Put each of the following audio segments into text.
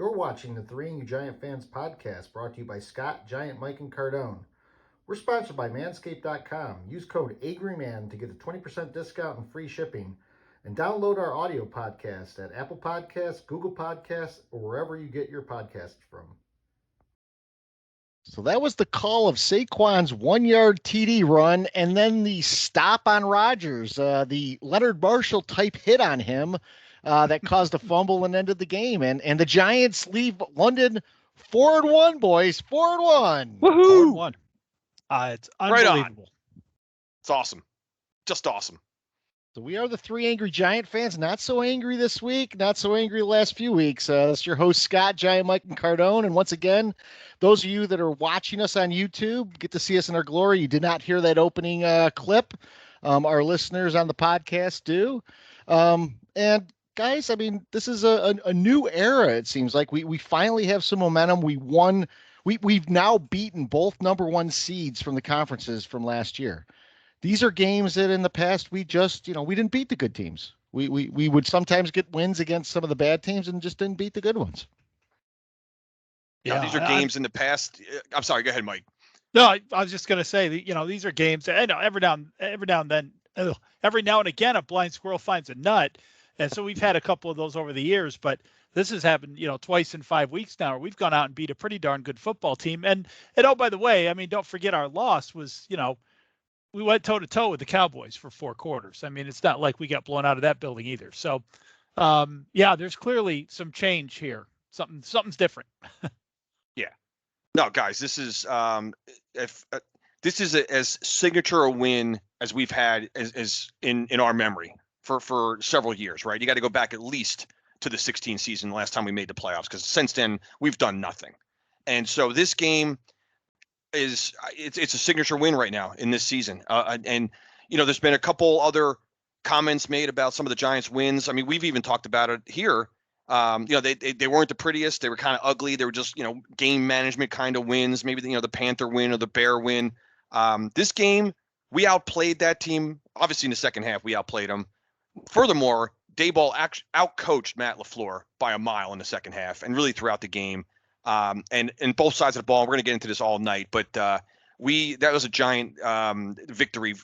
You're watching the Three and You Giant Fans podcast brought to you by Scott, Giant, Mike and Cardone. We're sponsored by Manscaped.com. Use code AGREYMAN to get a 20% discount and free shipping. And download our audio podcast at Apple Podcasts, Google Podcasts, or wherever you get your podcasts from. So that was the call of Saquon's 1-yard TD run, and then the stop on Rodgers, the Leonard Marshall type hit on him that caused a fumble and ended the game. And the Giants leave London 4-1, boys, 4-1. Woohoo! 4-1. It's Right on. unbelievable. It's awesome. Just awesome. So we are the Three Angry Giant Fans. Not so angry this week, not so angry the last few weeks. That's your host, Scott, Giant, Mike and Cardone. And once again, those of you that are watching us on YouTube get to see us in our glory. You did not hear that opening clip. Our listeners on the podcast do. And guys, I mean, this is a new era. It seems like we finally have some momentum. We won. We've now beaten both number one seeds from the conferences from last year. These are games that in the past we just, we didn't beat the good teams. We would sometimes get wins against some of the bad teams and just didn't beat the good ones. Yeah, these are games in the past. I'm sorry. Go ahead, Mike. No, I was just going to say that, these are games that, I know every now and again, a blind squirrel finds a nut. And so we've had a couple of those over the years, but this has happened, twice in 5 weeks now, where we've gone out and beat a pretty darn good football team. And oh, by the way, I mean, don't forget our loss was, we went toe to toe with the Cowboys for 4 quarters. I mean, it's not like we got blown out of that building either. So, there's clearly some change here. Something's different. Yeah. No, guys, this is this is as signature a win as we've had as in our memory for several years, right? You got to go back at least to the 16 season, the last time we made the playoffs, because since then we've done nothing. And so this game it's a signature win right now in this season. And there's been a couple other comments made about some of the Giants wins. I mean, we've even talked about it here. They weren't the prettiest. They were kind of ugly. They were just, game management kind of wins. Maybe the Panther win or the Bear win. This game, we outplayed that team. Obviously in the second half, we outplayed them. Furthermore, Daboll outcoached Matt LaFleur by a mile in the second half and really throughout the game. And both sides of the ball. We're going to get into this all night, but that was a giant victory.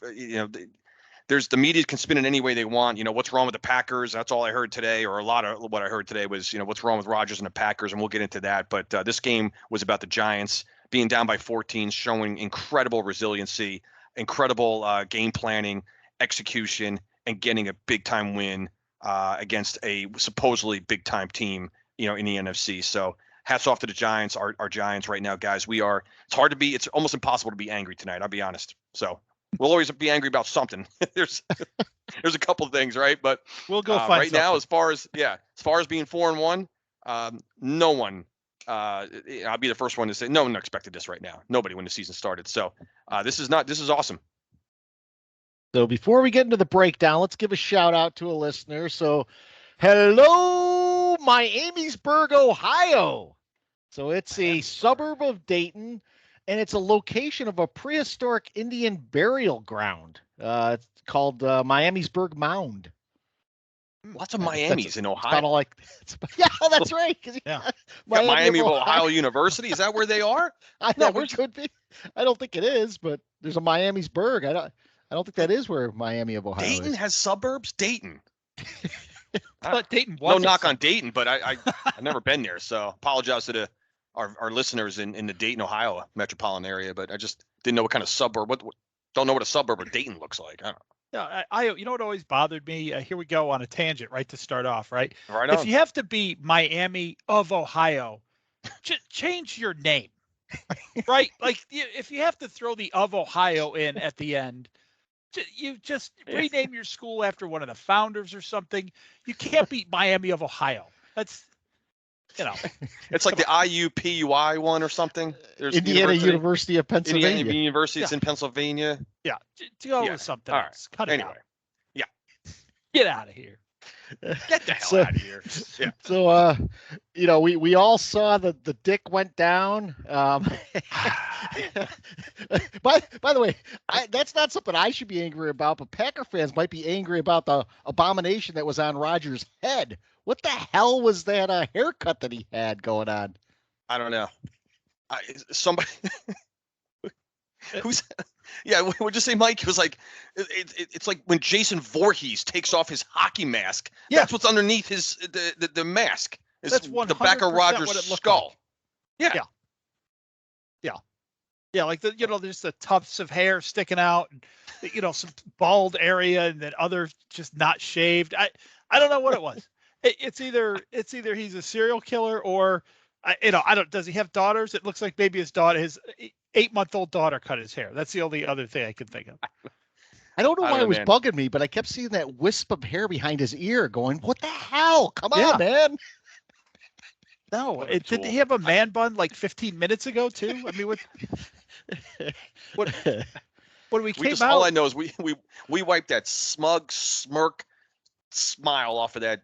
There's the media can spin it any way they want. What's wrong with the Packers? That's all I heard today, or a lot of what I heard today was, what's wrong with Rodgers and the Packers, and we'll get into that. But this game was about the Giants being down by 14, showing incredible resiliency, incredible game planning, execution, and getting a big time win against a supposedly big time team, in the NFC. So hats off to the Giants, our Giants right now, guys. It's almost impossible to be angry tonight. I'll be honest. So we'll always be angry about something. There's a couple of things, right? But we'll go find right something. now, as far as being 4-1, no one. I'll be the first one to say no one expected this right now. Nobody when the season started. So this is awesome. So before we get into the breakdown, let's give a shout out to a listener. So hello, Miamisburg, Ohio. So it's a suburb of Dayton, and it's a location of a prehistoric Indian burial ground. It's called Miamisburg Mound. Lots of Miamis in Ohio. Kind of like, yeah, that's right. Yeah. Miami of Ohio University. Is that where they are? I know it could be. I don't think it is, but there's a Miamisburg. I don't think that is where Miami of Ohio Dayton is. has suburbs. Dayton. Dayton no knock on Dayton, but I've never been there, so apologize to our listeners in the Dayton, Ohio metropolitan area. But I just didn't know what kind of suburb. Don't know what a suburb of Dayton looks like. I don't know. Yeah, what always bothered me? Here we go on a tangent, right, to start off, right? Right on. If you have to be Miami of Ohio, change your name, right? Like if you have to throw the of Ohio in at the end, you just rename your school after one of the founders or something. You can't be Miami of Ohio. That's, it's like the IUPUI one or something. There's Indiana University of Pennsylvania. Indiana University, it's in Pennsylvania. Yeah, go with something else. Cut it out. Yeah. Get out of here. Get the hell out of here. Yeah. So, we all saw the dick went down. By the way, that's not something I should be angry about, but Packer fans might be angry about the abomination that was on Rodgers' head What the hell was that haircut that he had going on? I don't know. Somebody who's we'll just say Mike. It was like it's like when Jason Voorhees takes off his hockey mask. Yeah. That's what's underneath his the mask. That's the back of 100% Rogers' what it looked skull. like. Yeah, like there's the tufts of hair sticking out, and some bald area, and then other just not shaved. I don't know what it was. It's either he's a serial killer, or I don't. Does he have daughters? It looks like maybe his 8-month-old daughter cut his hair. That's the only other thing I can think of. I don't know why it was man. bugging me, but I kept seeing that wisp of hair behind his ear going, what the hell? Come Yeah. on, man. No, What a did he tool. have a man bun like 15 minutes ago too? I mean, what when we came out? All I know is we wiped that smug smirk smile off of that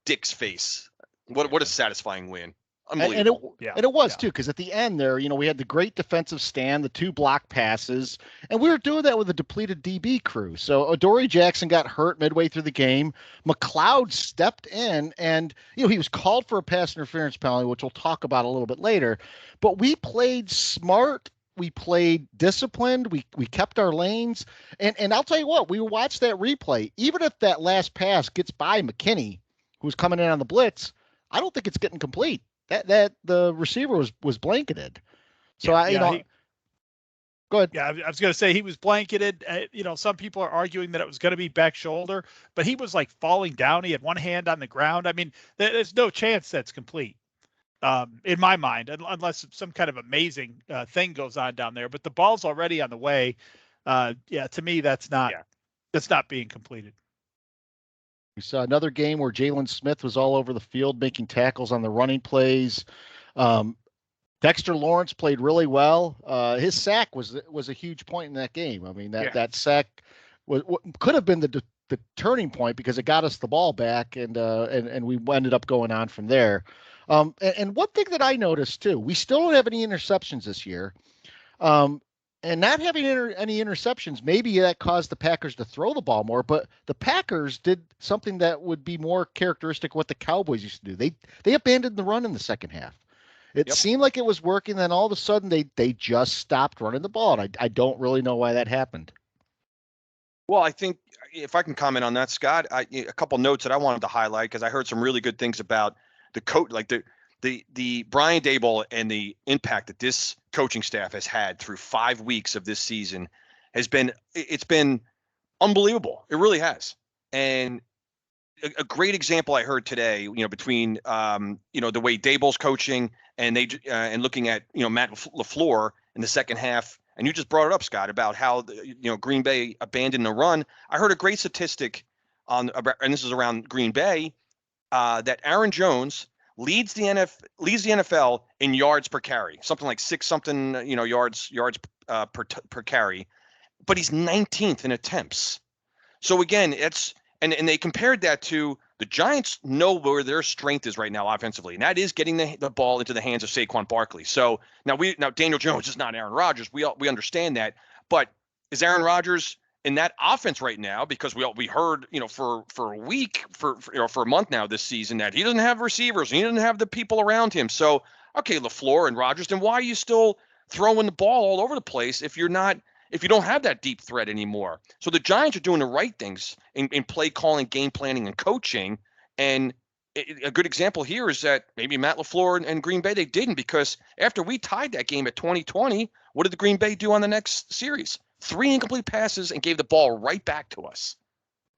Dick's face. What a satisfying win. Unbelievable. And it was too, because at the end there, we had the great defensive stand, the 2 block passes, and we were doing that with a depleted DB crew. So Adoree Jackson got hurt midway through the game. McLeod stepped in, and he was called for a pass interference penalty, which we'll talk about a little bit later. But we played smart. We played disciplined. We kept our lanes, and I'll tell you what, we watched that replay. Even if that last pass gets by McKinney, who's coming in on the blitz, I don't think it's getting complete. That the receiver was blanketed. So go ahead. Yeah, I was going to say he was blanketed. Some people are arguing that it was going to be back shoulder, but he was like falling down. He had one hand on the ground. I mean, there's no chance that's complete in my mind, unless some kind of amazing thing goes on down there. But the ball's already on the way. To me, that's not being completed. We saw another game where Jalen Smith was all over the field making tackles on the running plays. Dexter Lawrence played really well. His sack was a huge point in that game. I mean, that sack could have been the turning point, because it got us the ball back, and we ended up going on from there. And one thing that I noticed too, we still don't have any interceptions this year. And not having any interceptions, maybe that caused the Packers to throw the ball more, but the Packers did something that would be more characteristic of what the Cowboys used to do. They abandoned the run in the second half. It seemed like it was working, then all of a sudden they just stopped running the ball, and I don't really know why that happened. Well, I think if I can comment on that, Scott, a couple notes that I wanted to highlight, because I heard some really good things about the coach, like the Brian Daboll, and the impact that this coaching staff has had through 5 weeks of this season it's been unbelievable. It really has. And a great example I heard today, between the way Daboll's coaching and and looking at Matt LaFleur in the second half. And you just brought it up, Scott, about how Green Bay abandoned the run. I heard a great statistic and this is around Green Bay, that Aaron Jones leads the NFL in yards per carry, something like yards per carry, but he's 19th in attempts. So again, and they compared that to the Giants know where their strength is right now offensively, and that is getting the ball into the hands of Saquon Barkley. So now Daniel Jones is not Aaron Rodgers. We understand that, but is Aaron Rodgers in that offense right now? Because we heard for a week, for a month now this season, that he doesn't have receivers and he doesn't have the people around him. So okay, LaFleur and Rodgers, then why are you still throwing the ball all over the place if you don't have that deep threat anymore? So the Giants are doing the right things in play calling, game planning, and coaching. And a good example here is that maybe Matt LaFleur and Green Bay, they didn't, because after we tied that game at 2020, what did the Green Bay do on the next series? 3 incomplete passes and gave the ball right back to us,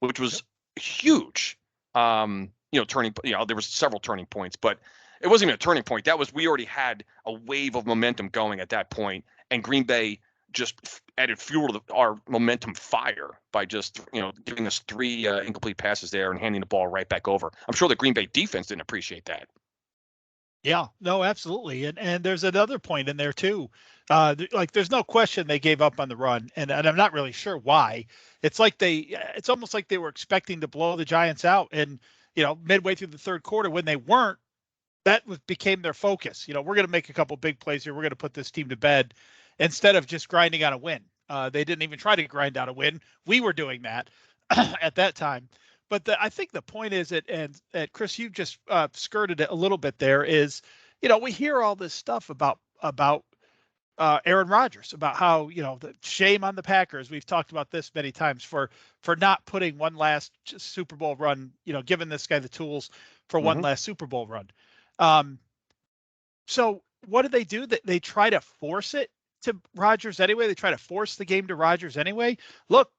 which was huge. There was several turning points, but it wasn't even a turning point. We already had a wave of momentum going at that point, and Green Bay just added fuel to our momentum fire by just giving us 3 incomplete passes there and handing the ball right back over. I'm sure the Green Bay defense didn't appreciate that. Yeah, no, absolutely. And there's another point in there too. There's no question they gave up on the run, and I'm not really sure why. It's almost like they were expecting to blow the Giants out, and midway through the third quarter, when they weren't, became their focus. We're going to make a couple big plays here. We're going to put this team to bed, instead of just grinding out a win. They didn't even try to grind out a win. We were doing that at that time. But I think the point is that, and Chris, you just skirted it a little bit there, is, we hear all this stuff about Aaron Rodgers, about how, the shame on the Packers. We've talked about this many times for not putting one last Super Bowl run, giving this guy the tools for one last Super Bowl run. So what do? They try to force it to Rodgers anyway. They try to force the game to Rodgers anyway. Look,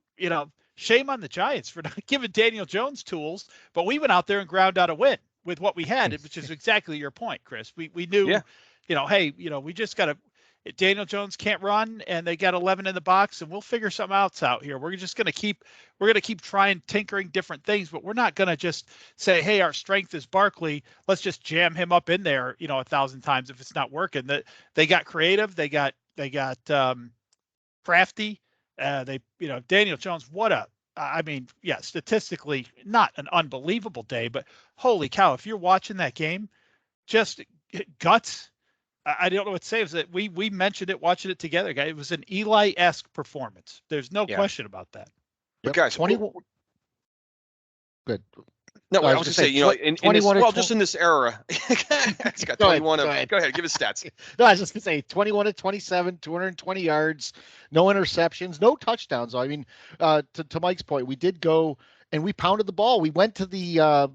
shame on the Giants for not giving Daniel Jones tools, but we went out there and ground out a win with what we had, which is exactly your point, Chris. We knew, hey, we just got to. Daniel Jones can't run, and they got 11 in the box, and we'll figure something else out here. We're just going to keep trying, tinkering different things, but we're not going to just say, hey, our strength is Barkley. Let's just jam him up in there, 1,000 times if it's not working. That they got creative, they got crafty. Daniel Jones, statistically not an unbelievable day, but holy cow, if you're watching that game, just guts. I don't know what to say. Is that we mentioned it, watching it together, guys. It was an Eli-esque performance. There's no question about that. But guys, 21. Good. No, I was going to say, just in this era, it's got 21. Go ahead, give us stats. No, I was just going to say 21 to 27, 220 yards, no interceptions, no touchdowns. I mean, to Mike's point, we did go and we pounded the ball. We went to the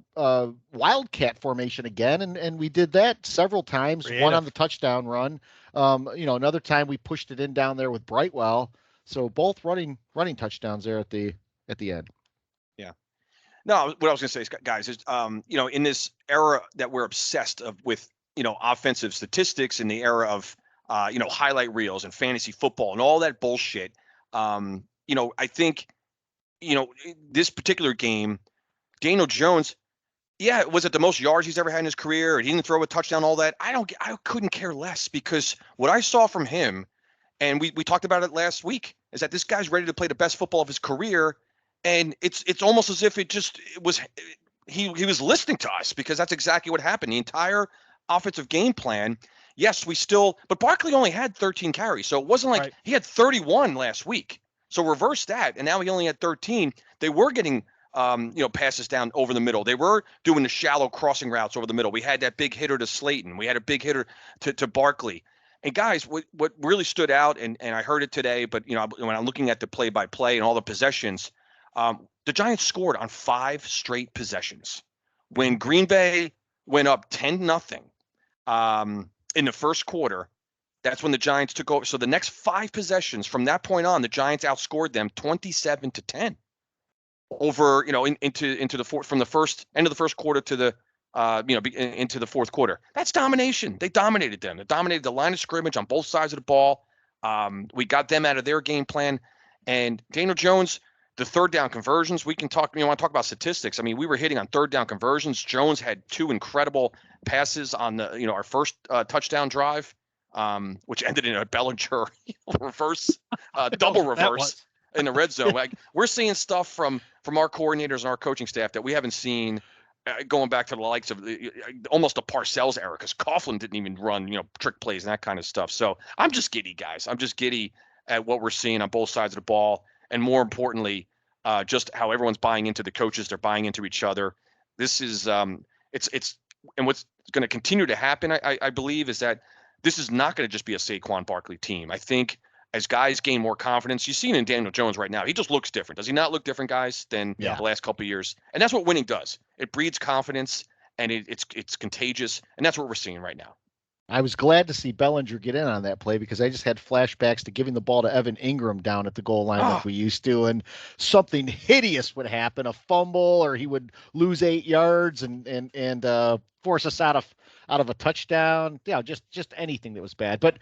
wildcat formation again, and we did that several times. Creative. One on the touchdown run. Another time we pushed it in down there with Brightwell. So both running touchdowns there at the end. Yeah. No, what I was going to say is, guys, is in this era that we're obsessed with, offensive statistics, in the era of highlight reels and fantasy football and all that bullshit. I think. This particular game, Daniel Jones, was it the most yards he's ever had in his career? He didn't throw a touchdown, all that. I couldn't care less, because what I saw from him, and we talked about it last week, is that this guy's ready to play the best football of his career. And it's almost as if he was listening to us, because that's exactly what happened. The entire offensive game plan. Yes, but Barkley only had 13 carries. So it wasn't like he had 31 last week. So reverse that, and now he only had 13. They were getting, passes down over the middle. They were doing the shallow crossing routes over the middle. We had that big hitter to Slayton. We had a big hitter to Barkley. And guys, what really stood out, and I heard it today, but when I'm looking at the play-by-play and all the possessions, the Giants scored on 5 straight possessions. When Green Bay went up 10-0 in the first quarter, that's when the Giants took over. So the next 5 possessions from that point on, the Giants outscored them 27-10 over, into the from the end of the first quarter to the, into the fourth quarter. That's domination. They dominated them. They dominated the line of scrimmage on both sides of the ball. We got them out of their game plan. And Daniel Jones, the third down conversions, we can talk, want to talk about statistics. I mean, we were hitting on third down conversions. Jones had 2 incredible passes on the, our first touchdown drive. Which ended in a Bellinger reverse, double reverse in the red zone. Like, we're seeing stuff from our coordinators and our coaching staff that we haven't seen going back to the likes of almost a Parcells era, because Coughlin didn't even run, trick plays and that kind of stuff. So I'm just giddy, guys. I'm just giddy at what we're seeing on both sides of the ball, and more importantly, just how everyone's buying into the coaches. They're buying into each other. This is it's and what's going to continue to happen, I believe, is that this is not going to just be a Saquon Barkley team. I think as guys gain more confidence, you've seen in Daniel Jones right now, he just looks different. Does he not look different, guys, than the last couple of years? And that's what winning does. It breeds confidence, and it's contagious, and that's what we're seeing right now. I was glad to see Bellinger get in on that play, because I just had flashbacks to giving the ball to Evan Ingram down at the goal line like we used to, and something hideous would happen, a fumble, or he would lose 8 yards and force us out of a touchdown. Just anything that was bad. But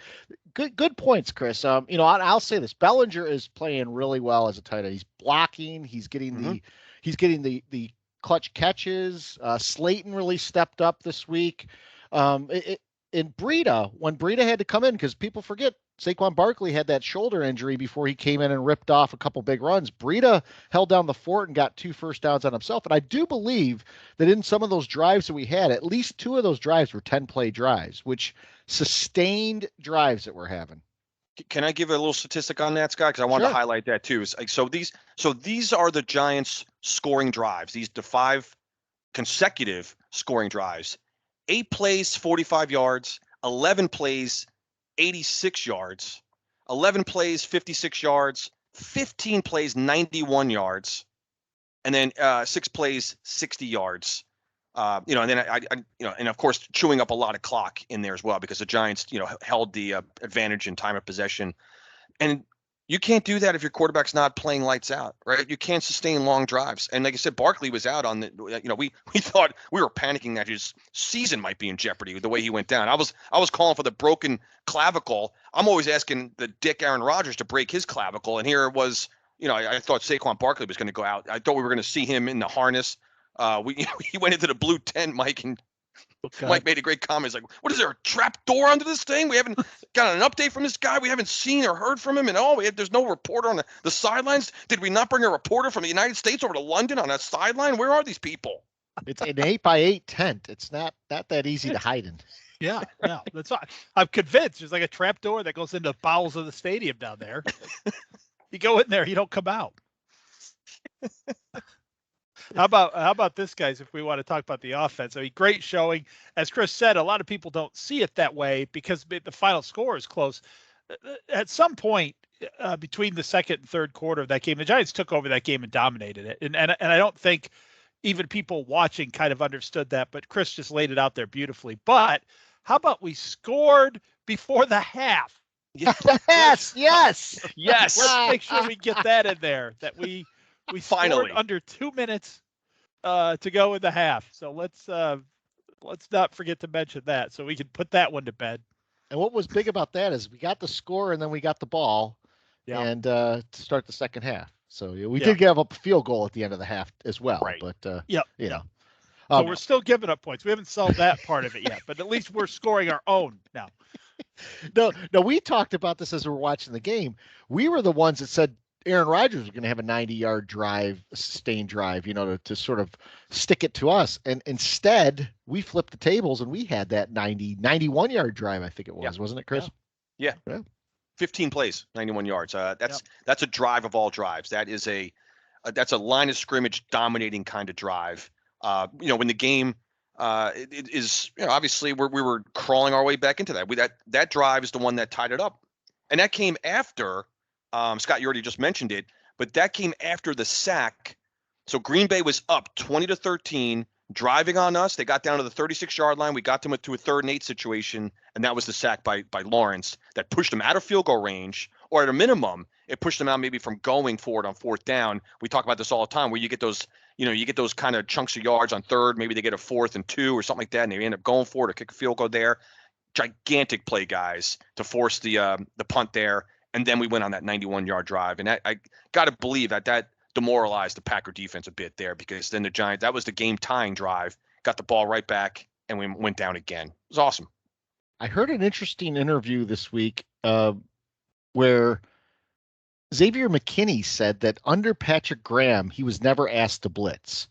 good points, Chris. I'll say this: Bellinger is playing really well as a tight end. He's blocking. He's getting the clutch catches. Slayton really stepped up this week. In Breida, when Breida had to come in, because people forget Saquon Barkley had that shoulder injury before he came in and ripped off a couple big runs. Breida held down the fort and got 2 first downs on himself. And I do believe that in some of those drives that we had, at least 2 of those drives were 10-play drives, which sustained drives that we're having. Can I give a little statistic on that, Scott? Because I wanted Sure. to highlight that too. Is like, so these are the Giants' scoring drives. The 5 consecutive scoring drives. 8 plays, 45 yards. 11 plays, 86 yards. 11 plays, 56 yards. 15 plays, 91 yards. And then 6 plays, 60 yards. And then I and of course chewing up a lot of clock in there as well because the Giants, held the advantage in time of possession, and you can't do that if your quarterback's not playing lights out, right? You can't sustain long drives, and like I said, Barkley was out on the, we thought we were panicking that his season might be in jeopardy with the way he went down. I was calling for the broken clavicle. I'm always asking the dick Aaron Rodgers to break his clavicle, and here it was. I thought Saquon Barkley was going to go out. I thought we were going to see him in the harness. He went into the blue tent, Mike, and Mike made a great comment. He's like, what is there, a trap door under this thing? We haven't got an update from this guy. We haven't seen or heard from him. And there's no reporter on the sidelines. Did we not bring a reporter from the United States over to London on a sideline? Where are these people? It's an 8x8 tent. It's not that easy to hide in. Yeah, no, that's why I'm convinced there's like a trap door that goes into the bowels of the stadium down there. You go in there, you don't come out. How about this, guys? If we want to talk about the offense, I mean, great showing. As Chris said, a lot of people don't see it that way because the final score is close. At some point between the second and third quarter of that game, the Giants took over that game and dominated it. And I don't think even people watching kind of understood that, but Chris just laid it out there beautifully. But how about we scored before the half? Yes. Let's make sure we get that in there. That we Finally scored under 2 minutes to go in the half. So let's not forget to mention that, so we can put that one to bed. And what was big about that is we got the score and then we got the ball, and to start the second half. So we did give up a field goal at the end of the half as well. Right. But So we're still giving up points. We haven't solved that part of it yet, but at least we're scoring our own now. No, we talked about this as we were watching the game. We were the ones that said Aaron Rodgers was going to have a 90-yard drive, sustained drive, to sort of stick it to us. And instead, we flipped the tables and we had that 91-yard drive, I think it was, wasn't it, Chris? Yeah. 15 plays, 91 yards. That's a drive of all drives. That's a line of scrimmage dominating kind of drive. When the game it is, obviously we were crawling our way back into that. That drive is the one that tied it up, and that came after. Scott, you already just mentioned it, but that came after the sack. So Green Bay was up 20-13, driving on us. They got down to the 36-yard line. We got them to a 3rd and 8 situation, and that was the sack by Lawrence that pushed them out of field goal range, or at a minimum, it pushed them out maybe from going forward on 4th down. We talk about this all the time, where you get those, kind of chunks of yards on 3rd. Maybe they get a 4th and 2 or something like that, and they end up going for it or kick a field goal there. Gigantic play, guys, to force the punt there. And then we went on that 91-yard drive. And I got to believe that demoralized the Packer defense a bit there, because then the Giants, that was the game-tying drive, got the ball right back, and we went down again. It was awesome. I heard an interesting interview this week where Xavier McKinney said that under Patrick Graham, he was never asked to blitz.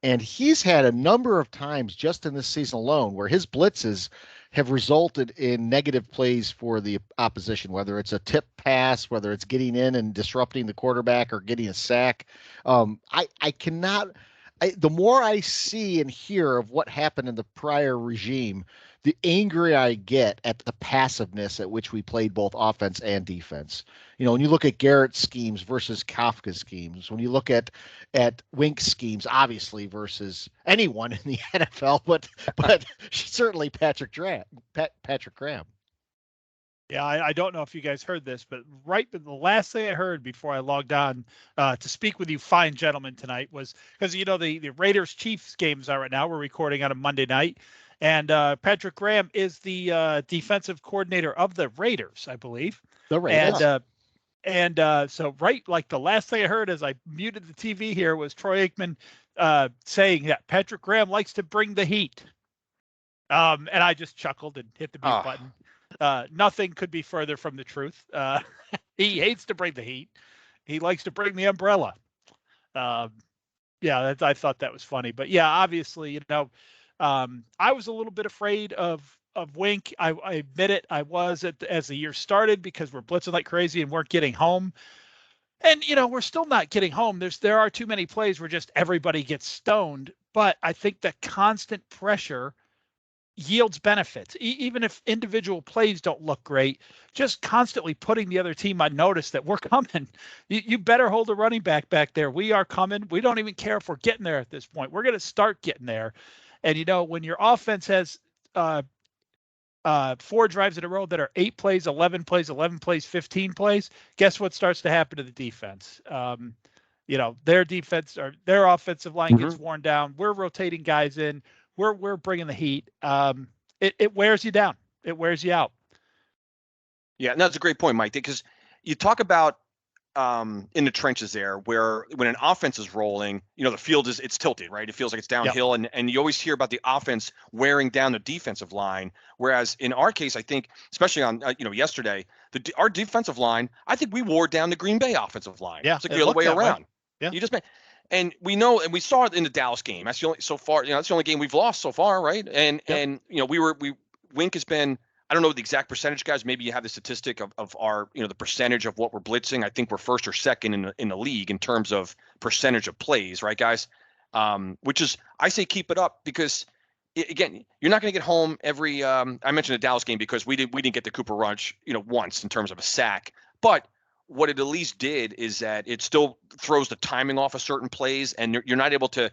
And he's had a number of times just in this season alone where his blitzes have resulted in negative plays for the opposition, whether it's a tip pass, whether it's getting in and disrupting the quarterback or getting a sack. The more I see and hear of what happened in the prior regime, the angrier I get at the passiveness at which we played both offense and defense. When you look at Garrett's schemes versus Kafka's schemes, when you look at Wink's schemes, obviously versus anyone in the NFL, but certainly Patrick Graham. Yeah, I don't know if you guys heard this, but the last thing I heard before I logged on to speak with you fine gentlemen tonight was because, the Raiders-Chiefs games are right now. We're recording on a Monday night. And Patrick Graham is the defensive coordinator of the Raiders, I believe. The Raiders. So like the last thing I heard as I muted the TV here was Troy Aikman saying that Patrick Graham likes to bring the heat. And I just chuckled and hit the mute button. Nothing could be further from the truth. He hates to bring the heat. He likes to bring the umbrella. I thought that was funny. But yeah, obviously, I was a little bit afraid of of Wink. I admit it. I was as the year started because we're blitzing like crazy and weren't getting home. And we're still not getting home. There are too many plays where just everybody gets stoned. But I think the constant pressure yields benefits. Even if individual plays don't look great, just constantly putting the other team on notice that we're coming. You better hold a running back there. We are coming. We don't even care if we're getting there at this point. We're going to start getting there. And when your offense has 4 drives in a row that are 8 plays, 11 plays, 15 plays, guess what starts to happen to the defense? Their defense or their offensive line gets worn down. We're rotating guys in. We're bringing the heat. It wears you down. It wears you out. Yeah, and that's a great point, Mike, because you talk about in the trenches there, where when an offense is rolling, the field it's tilted, right? It feels like it's downhill, and you always hear about the offense wearing down the defensive line. Whereas in our case, I think, especially on yesterday, our defensive line, I think we wore down the Green Bay offensive line. Yeah, it's like the other way around. Yeah, you just and we know, and we saw it in the Dallas game. That's the only so far. That's the only game we've lost so far, right? And Wink has been. I don't know the exact percentage, guys. Maybe you have the statistic of our, the percentage of what we're blitzing. I think we're first or second in the league in terms of percentage of plays, right, guys? Which is, I say keep it up because, again, you're not going to get home every. I mentioned the Dallas game because we didn't get the Cooper Rush, once in terms of a sack. But what it at least did is that it still throws the timing off of certain plays, and you're not able to.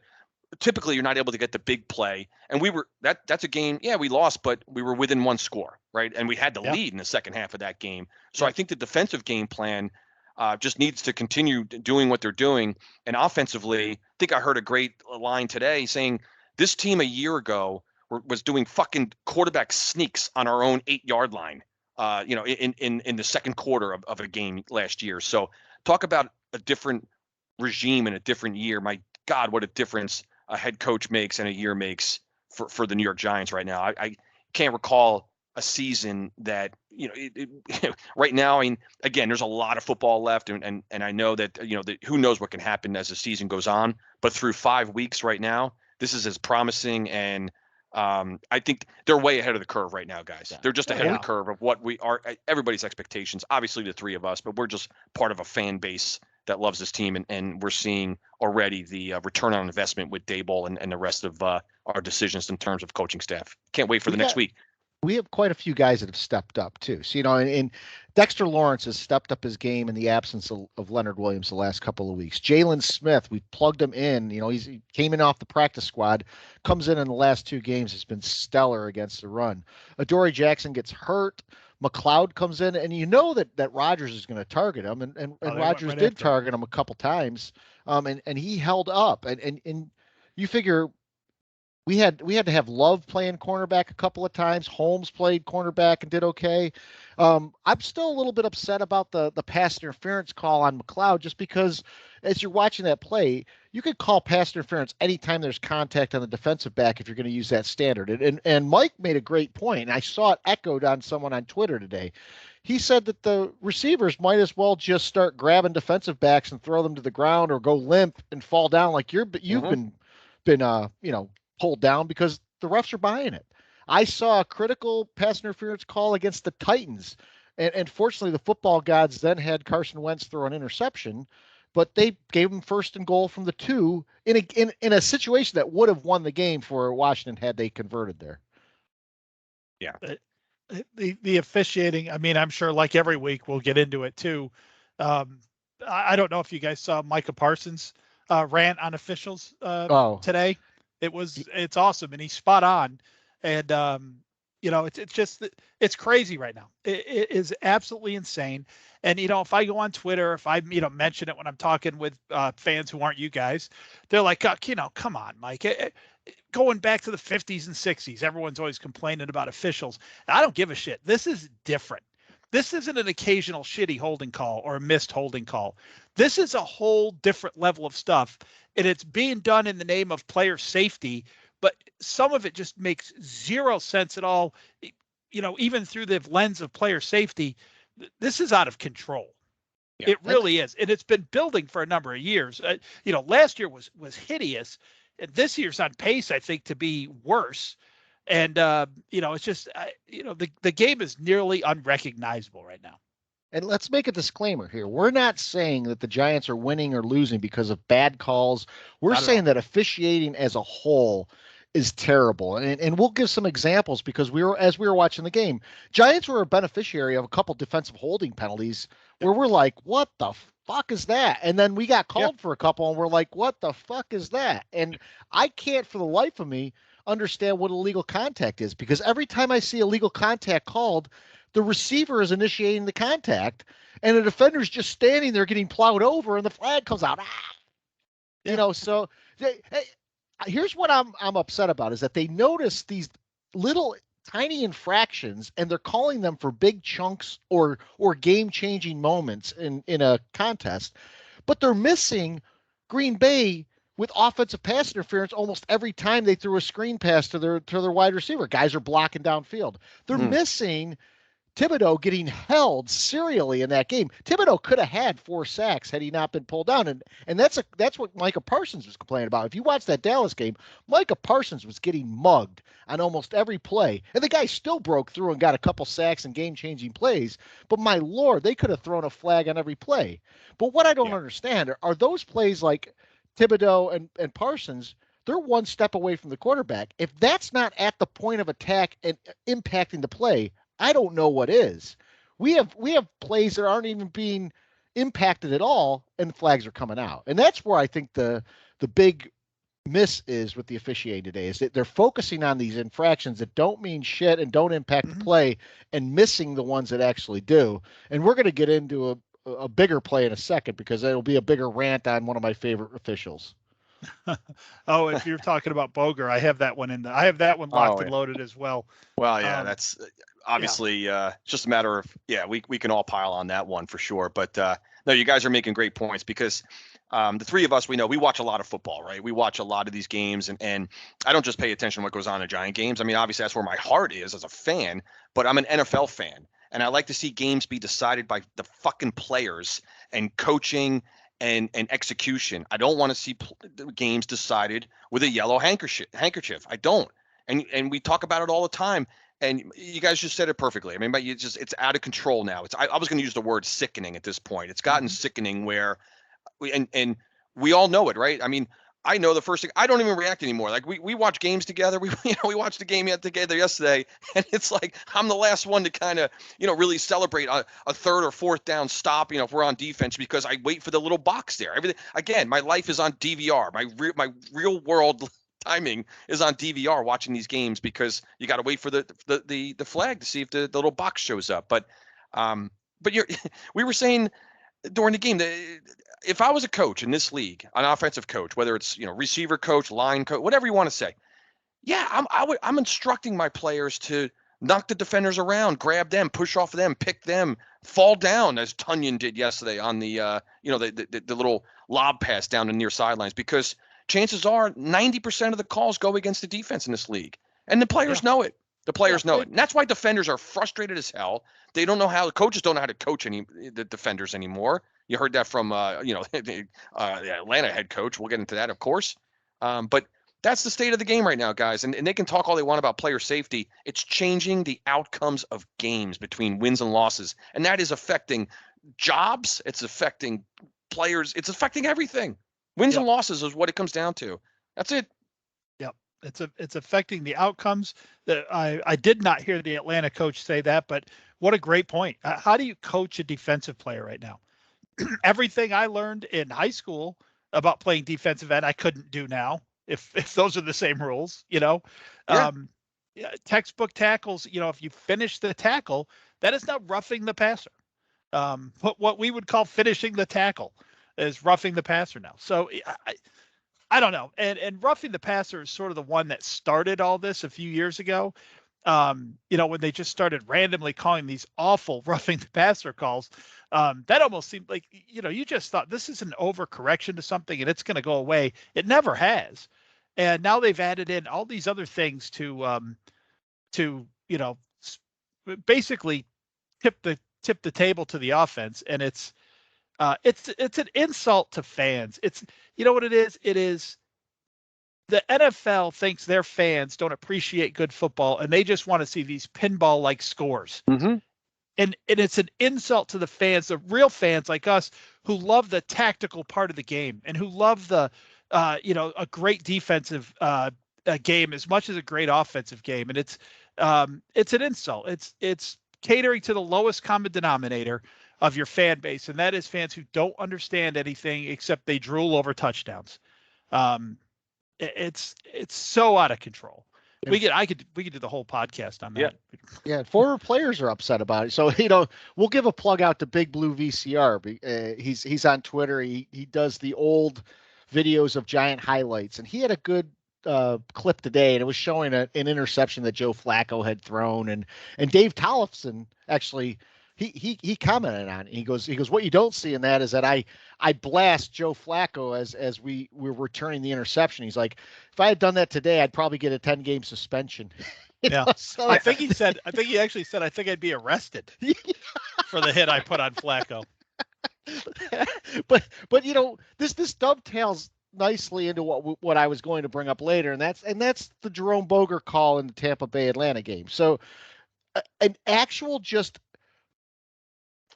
Typically, you're not able to get the big play, and we were that's a game. Yeah, we lost, but we were within 1 score, right? And we had the lead in the second half of that game. So I think the defensive game plan just needs to continue doing what they're doing, and offensively, I think I heard a great line today saying this team a year ago was doing fucking quarterback sneaks on our own 8-yard line. In the second quarter of a game last year. So talk about a different regime in a different year. My God, what a difference a head coach makes and a year makes for the New York Giants right now. I can't recall a season that, right now, I mean, again, there's a lot of football left. And I know that, who knows what can happen as the season goes on, but through 5 weeks right now, this is as promising. And I think they're way ahead of the curve right now, guys. They're just ahead of the curve of what we are, everybody's expectations, obviously the 3 of us, but we're just part of a fan base that loves this team, and we're seeing already the return on investment with Daboll and the rest of our decisions in terms of coaching staff. Can't wait for the next week. We have quite a few guys that have stepped up too. So, and Dexter Lawrence has stepped up his game in the absence of Leonard Williams the last couple of weeks. Jalen Smith, we plugged him in. He came in off the practice squad, comes in the last 2 games, has been stellar against the run. Adoree Jackson gets hurt. McLeod comes in, and that Rodgers is going to target him, and Rodgers did target him a couple times, and he held up, and you figure we had to have Love playing cornerback a couple of times. Holmes played cornerback and did okay. I'm still a little bit upset about the pass interference call on McLeod, just because as you're watching that play, you could call pass interference anytime there's contact on the defensive back if you're going to use that standard. And Mike made a great point, and I saw it echoed on someone on Twitter today. He said that the receivers might as well just start grabbing defensive backs and throw them to the ground or go limp and fall down like you've been pulled down, because the refs are buying it. I saw a critical pass interference call against the Titans, and fortunately the football gods then had Carson Wentz throw an interception, but they gave him 1st and goal from the 2 in a situation that would have won the game for Washington had they converted there. Yeah. The officiating, I mean, I'm sure like every week we'll get into it too. I don't know if you guys saw Micah Parsons rant on officials today. It's awesome, and he's spot on. And it's just, it's crazy right now. It is absolutely insane. And if I go on Twitter, if I mention it when I'm talking with fans who aren't you guys, they're like, come on, Mike. Going back to the 50s and 60s, everyone's always complaining about officials. I don't give a shit. This is different. This isn't an occasional shitty holding call or a missed holding call. This is a whole different level of stuff, and it's being done in the name of player safety, but some of it just makes zero sense at all. Even through the lens of player safety, this is out of control. Yeah, it really is, and it's been building for a number of years. Last year was hideous, and this year's on pace, I think, to be worse. And it's just the game is nearly unrecognizable right now. And let's make a disclaimer here. We're not saying that the Giants are winning or losing because of bad calls. We're Not at saying all. that officiating as a whole is terrible. And we'll give some examples because as we were watching the game, Giants were a beneficiary of a couple defensive holding penalties where we're like, what the fuck is that? And then we got called for a couple and we're like, what the fuck is that? And I can't for the life of me understand what illegal contact is, because every time I see illegal contact called, the receiver is initiating the contact and the defender's just standing there getting plowed over and the flag comes out. So here's what I'm upset about is that they notice these little tiny infractions and they're calling them for big chunks or game-changing moments in a contest, but they're missing Green Bay with offensive pass interference almost every time they threw a screen pass to their wide receiver. Guys are blocking downfield. They're missing Thibodeau getting held serially in that game. Thibodeau could have had 4 sacks had he not been pulled down. And that's what Micah Parsons was complaining about. If you watch that Dallas game, Micah Parsons was getting mugged on almost every play. And the guy still broke through and got a couple sacks and game-changing plays. But my Lord, they could have thrown a flag on every play. But what I don't understand are those plays like Thibodeau and Parsons, they're one step away from the quarterback. If that's not at the point of attack and impacting the play, I don't know what is. We have plays that aren't even being impacted at all, and flags are coming out. And that's where I think the big miss is with the officiating today, is that they're focusing on these infractions that don't mean shit and don't impact the play, and missing the ones that actually do. And we're going to get into a bigger play in a second because it'll be a bigger rant on one of my favorite officials. Oh, if you're talking about Boger, I have that one I have that one locked and loaded as well. Well, yeah, that's obviously just a matter of, we can all pile on that one for sure. But no, you guys are making great points because the three of us, we watch a lot of football, right? We watch a lot of these games, and I don't just pay attention to what goes on in Giant games. I mean, obviously that's where my heart is as a fan, but I'm an NFL fan, and I like to see games be decided by the fucking players and coaching and execution. I don't want to see games decided with a yellow handkerchief. I don't. And we talk about it all the time. And you guys just said it perfectly. I mean, but it's out of control now. I was going to use the word sickening at this point. It's gotten sickening where we all know it, right? I mean, I know the first thing. I don't even react anymore. Like we watch games together. We watched the game together yesterday, and it's like I'm the last one to kind of really celebrate a third or fourth down stop. If we're on defense, because I wait for the little box there. Everything again. My life is on DVR. My real world timing is on DVR watching these games because you got to wait for the flag to see if the little box shows up. But we were saying during the game that if I was a coach in this league, an offensive coach, whether it's receiver coach, line coach, whatever you want to say, I'm instructing my players to knock the defenders around, grab them, push off of them, pick them, fall down as Tunyon did yesterday on the the little lob pass down the near sidelines, because chances are 90% of the calls go against the defense in this league, and the players know it. The players know it. And that's why defenders are frustrated as hell. They don't know how. Coaches don't know how to coach the defenders anymore. You heard that from the Atlanta head coach. We'll get into that, of course. But that's the state of the game right now, guys. And they can talk all they want about player safety. It's changing the outcomes of games between wins and losses. And that is affecting jobs. It's affecting players. It's affecting everything. Wins and losses is what it comes down to. That's it. It's affecting the outcomes. That I did not hear the Atlanta coach say that, but what a great point. How do you coach a defensive player right now? Everything I learned in high school about playing defensive end, I couldn't do now if those are the same rules, textbook tackles, if you finish the tackle, that is not roughing the passer. What we would call finishing the tackle is roughing the passer now. So I don't know. And roughing the passer is sort of the one that started all this a few years ago. When they just started randomly calling these awful roughing the passer calls, that almost seemed like, you just thought this is an overcorrection to something and it's going to go away. It never has. And now they've added in all these other things to basically tip the table to the offense. And it's an insult to fans. It's, what it is? It is the NFL thinks their fans don't appreciate good football, and they just want to see these pinball-like scores. Mm-hmm. And it's an insult to the fans, the real fans like us, who love the tactical part of the game and who love the, a great defensive game as much as a great offensive game. And it's an insult. It's catering to the lowest common denominator of your fan base, and that is fans who don't understand anything except they drool over touchdowns. It's so out of control. We could do the whole podcast on that. Yeah, former players are upset about it. So we'll give a plug out to Big Blue VCR. He's on Twitter. He does the old videos of Giant highlights, and he had a good clip today, and it was showing an interception that Joe Flacco had thrown, and Dave Tollefson actually he commented on it. He goes, what you don't see in that is that I blast Joe Flacco as we were returning the interception. He's like, if I had done that today, I'd probably get a 10-game suspension. So I think he actually said, I think I'd be arrested for the hit I put on Flacco. but this dovetails nicely into what I was going to bring up later, and that's the Jerome Boger call in the Tampa Bay Atlanta game. So an actual just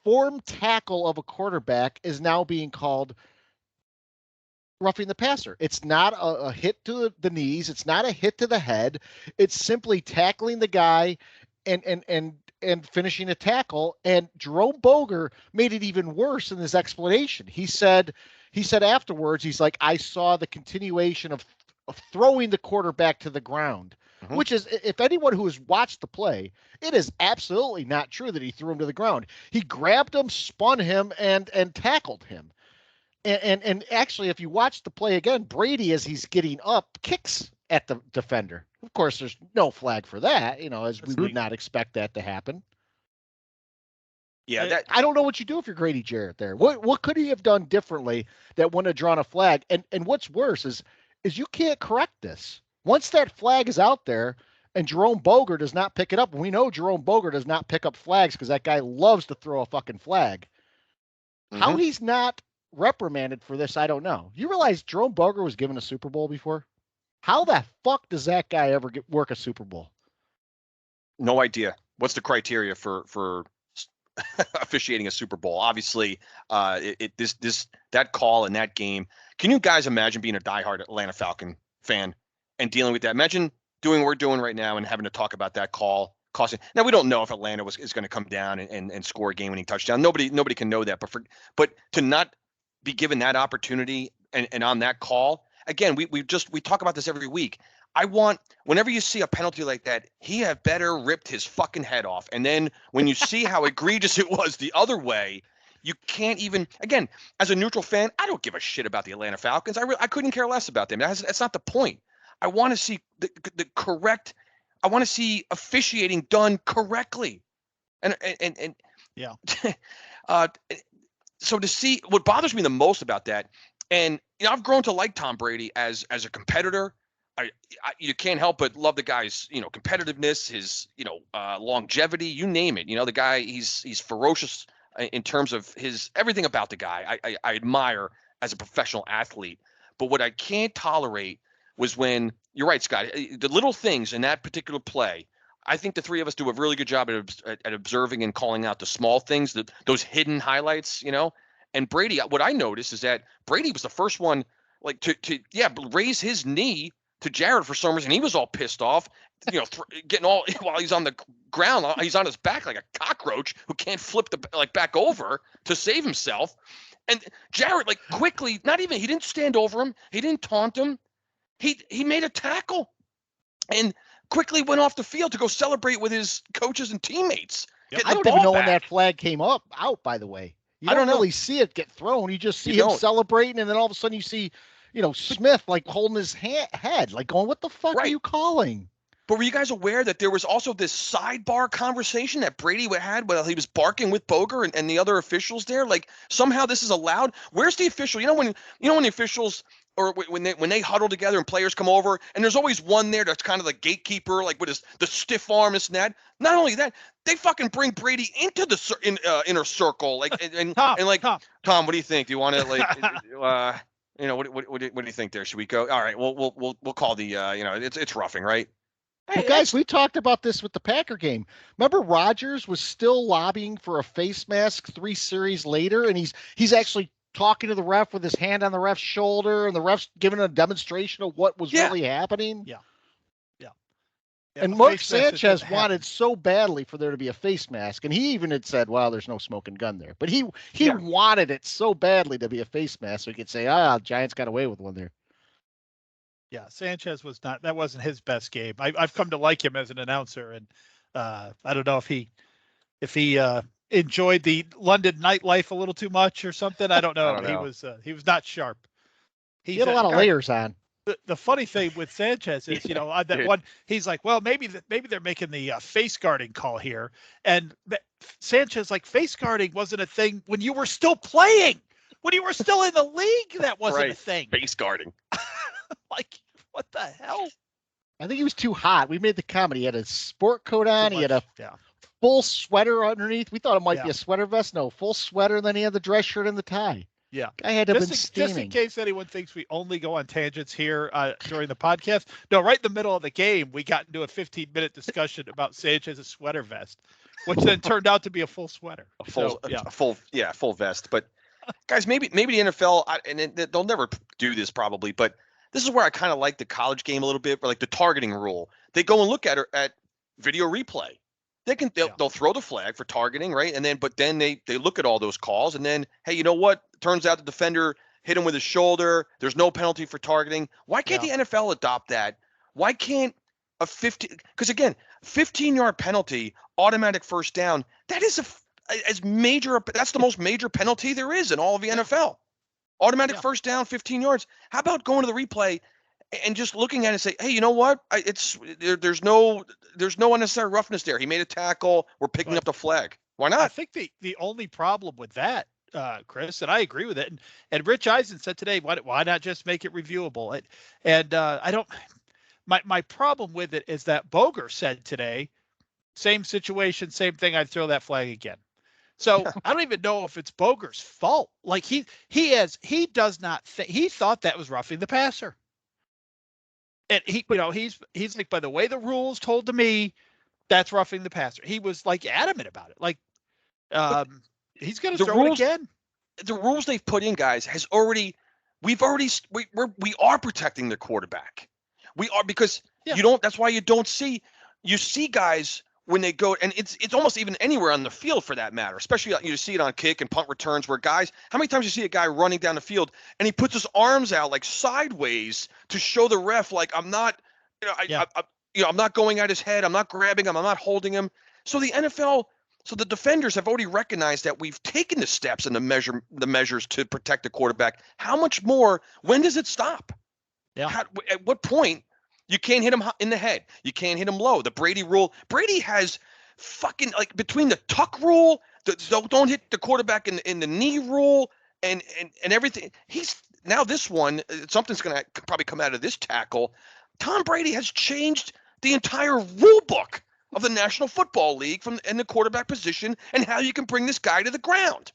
form tackle of a quarterback is now being called roughing the passer. It's not a hit to the knees. It's not a hit to the head. It's simply tackling the guy and finishing a tackle. And Jerome Boger made it even worse in his explanation. He said afterwards, he's like, I saw the continuation of throwing the quarterback to the ground. Mm-hmm. Which is, if anyone who has watched the play, it is absolutely not true that he threw him to the ground. He grabbed him, spun him, and tackled him. And actually, if you watch the play again, Brady, as he's getting up, kicks at the defender. Of course, there's no flag for that, as we would not expect that to happen. Yeah, I don't know what you do if you're Grady Jarrett there. What could he have done differently that wouldn't have drawn a flag? And what's worse is you can't correct this. Once that flag is out there and Jerome Boger does not pick it up, we know Jerome Boger does not pick up flags because that guy loves to throw a fucking flag. Mm-hmm. How he's not reprimanded for this, I don't know. You realize Jerome Boger was given a Super Bowl before? How the fuck does that guy ever work a Super Bowl? No idea. What's the criteria for officiating a Super Bowl? Obviously, that call in that game. Can you guys imagine being a diehard Atlanta Falcon fan and dealing with that? Imagine doing what we're doing right now and having to talk about that call costing. Now, we don't know if Atlanta is going to come down and score a game-winning touchdown. Nobody can know that. But to not be given that opportunity and on that call, again, we talk about this every week. I want, whenever you see a penalty like that, he had better ripped his fucking head off. And then when you see how egregious it was the other way, you can't even, again, as a neutral fan, I don't give a shit about the Atlanta Falcons. I couldn't care less about them. That's not the point. I want to see the correct, I want to see officiating done correctly. And yeah. So to see, what bothers me the most about that, and I've grown to like Tom Brady as a competitor. You can't help but love the guy's, competitiveness, his, longevity, you name it. The guy, he's ferocious in terms of his everything about the guy. I admire as a professional athlete. But what I can't tolerate was when, you're right, Scott, the little things in that particular play. I think the three of us do a really good job at observing and calling out the small things, those hidden highlights, And Brady, what I noticed is that Brady was the first one, like to raise his knee to Jared for some reason. He was all pissed off, getting all while he's on the ground. He's on his back like a cockroach who can't flip back over to save himself. And Jared, quickly, he didn't stand over him. He didn't taunt him. He made a tackle and quickly went off the field to go celebrate with his coaches and teammates. Yep. I don't even know when that flag came out, by the way. I don't really see it get thrown. You just see him celebrating, and then all of a sudden you see, Smith holding his head, going, what the fuck are you calling? But were you guys aware that there was also this sidebar conversation that Brady had while he was barking with Boger and the other officials there? Somehow this is allowed. Where's the official? When the officials, or when they huddle together and players come over, and there's always one there that's kind of the gatekeeper, with the stiff arm and that. Not only that, they fucking bring Brady into the inner circle, Tom, what do you think? Do you want to What do you think there? Should we go? All right, we'll call the it's roughing, right? Well, guys, we talked about this with the Packer game. Remember, Rodgers was still lobbying for a face mask 3 series later, and he's actually talking to the ref with his hand on the ref's shoulder, and the ref's giving a demonstration of what was really happening. Yeah. And Mark Sanchez wanted so badly for there to be a face mask, and he even had said, "Well, there's no smoking gun there," but he wanted it so badly to be a face mask, so he could say, Giants got away with one there. Yeah, Sanchez that wasn't his best game. I've come to like him as an announcer, and I don't know if he enjoyed the London nightlife a little too much or something. I don't know. He was not sharp. He had a lot of layers on. The funny thing with Sanchez is, that one, he's like, well, maybe they're making the face guarding call here, and Sanchez, like, face guarding wasn't a thing when you were still playing, when you were still in the league. That wasn't a thing. Face guarding. Like, what the hell? I think he was too hot. We made the comment. He had a sport coat on. He had a full sweater underneath. We thought it might be a sweater vest. No, full sweater. And then he had the dress shirt and the tie. Yeah. I had to have been steaming. Just in case anyone thinks we only go on tangents here during the podcast. No, right in the middle of the game, we got into a 15-minute discussion about Sanchez's sweater vest, which then turned out to be a full sweater. A full vest. But guys, maybe the NFL, and they'll never do this probably, but this is where I kind of like the college game a little bit, or like the targeting rule. They go and look at video replay. They'll throw the flag for targeting, right? But then they look at all those calls, and then, hey, you know what? Turns out the defender hit him with his shoulder. There's no penalty for targeting. Why can't the NFL adopt that? Why can't a 15-yard penalty, automatic first down? That is that's the most major penalty there is in all of the NFL. Automatic first down, 15 yards. How about going to the replay and just looking at it and say, hey, you know what? There's no unnecessary roughness there. He made a tackle. We're picking up the flag. Why not? I think the only problem with that, Chris, and I agree with it, and Rich Eisen said today, why not just make it reviewable? My problem with it is that Boger said today, same situation, same thing, I'd throw that flag again. So I don't even know if it's Boger's fault. Like he does not think, he thought that was roughing the passer. And he's like, by the way the rules told to me, that's roughing the passer. He was like adamant about it. Like he's going to throw it again. The rules they've put in, guys, we are protecting the quarterback. We are, because that's why you see guys when they go, and it's almost even anywhere on the field for that matter, especially you see it on kick and punt returns where guys, how many times you see a guy running down the field and he puts his arms out like sideways to show the ref, like, I'm not, I'm not going at his head. I'm not grabbing him. I'm not holding him. So the defenders have already recognized that we've taken the steps and the measures to protect the quarterback. How much more? When does it stop? Yeah. At what point? You can't hit him in the head. You can't hit him low. The Brady rule. Brady has fucking, like, between the tuck rule, don't hit the quarterback in the knee rule, and everything. Now this one, something's going to probably come out of this tackle. Tom Brady has changed the entire rule book of the National Football League and the quarterback position and how you can bring this guy to the ground.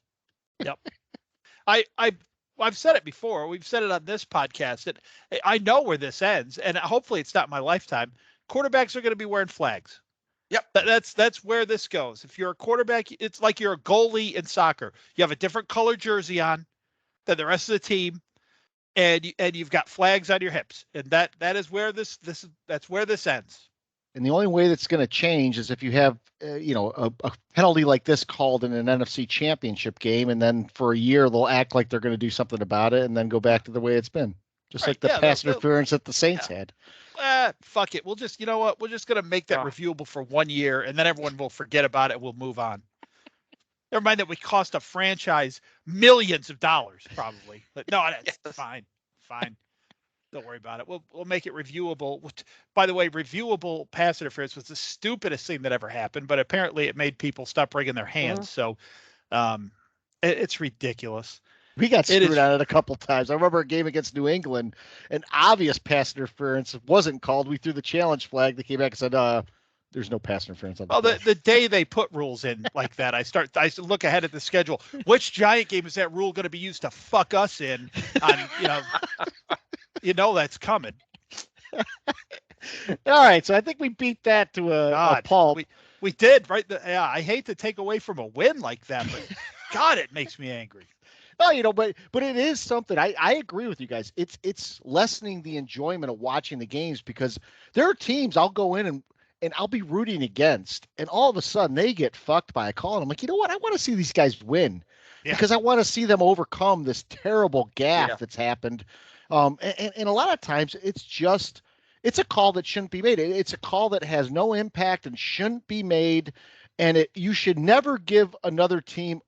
Yep. I've said it before. We've said it on this podcast that I know where this ends, and hopefully it's not my lifetime. Quarterbacks are going to be wearing flags. Yep. That's where this goes. If you're a quarterback, it's like you're a goalie in soccer. You have a different color jersey on than the rest of the team, and you've got flags on your hips, and that is where that's where this ends. And the only way that's going to change is if you have, a penalty like this called in an NFC championship game, and then for a year they'll act like they're going to do something about it, and then go back to the way it's been, just like the pass interference that the Saints had. Fuck it. We'll just, you know what? We're just going to make that reviewable for 1 year, and then everyone will forget about it. We'll move on. Never mind that we cost a franchise millions of dollars, probably. But no, that's fine. Don't worry about it. We'll make it reviewable. By the way, reviewable pass interference was the stupidest thing that ever happened, but apparently it made people stop wringing their hands. So it's ridiculous. We got screwed on it a couple times. I remember a game against New England, an obvious pass interference wasn't called. We threw the challenge flag. They came back and said, there's no pass interference on the Well, play. the day they put rules in like that, I look ahead at the schedule. Which Giant game is that rule going to be used to fuck us in? On that's coming. All right, so I think we beat that to a pulp. We did, right? I hate to take away from a win like that, but God, it makes me angry. Well, but it is something. I agree with you guys. It's lessening the enjoyment of watching the games because there are teams I'll go in and I'll be rooting against, and all of a sudden they get fucked by a call, and I'm like, you know what? I want to see these guys win because I want to see them overcome this terrible gaffe that's happened. And a lot of times it's a call that shouldn't be made. It's a call that has no impact and shouldn't be made, and you should never give another team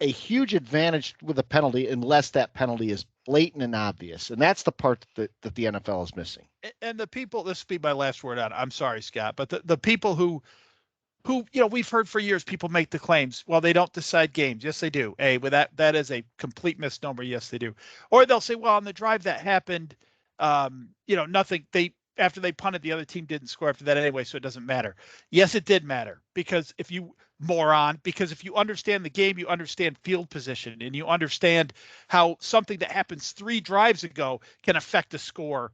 a huge advantage with a penalty unless that penalty is blatant and obvious. And that's the part that the NFL is missing. And the people, this will be my last word on it. I'm sorry, Scott, but the people who we've heard for years, people make the claims, well, they don't decide games. Yes, they do. That is a complete misnomer. Yes, they do. Or they'll say, well, on the drive that happened, nothing, after they punted, the other team didn't score after that anyway, so it doesn't matter. Yes, it did matter because if you understand the game, you understand field position, and you understand how something that happens 3 drives ago can affect the score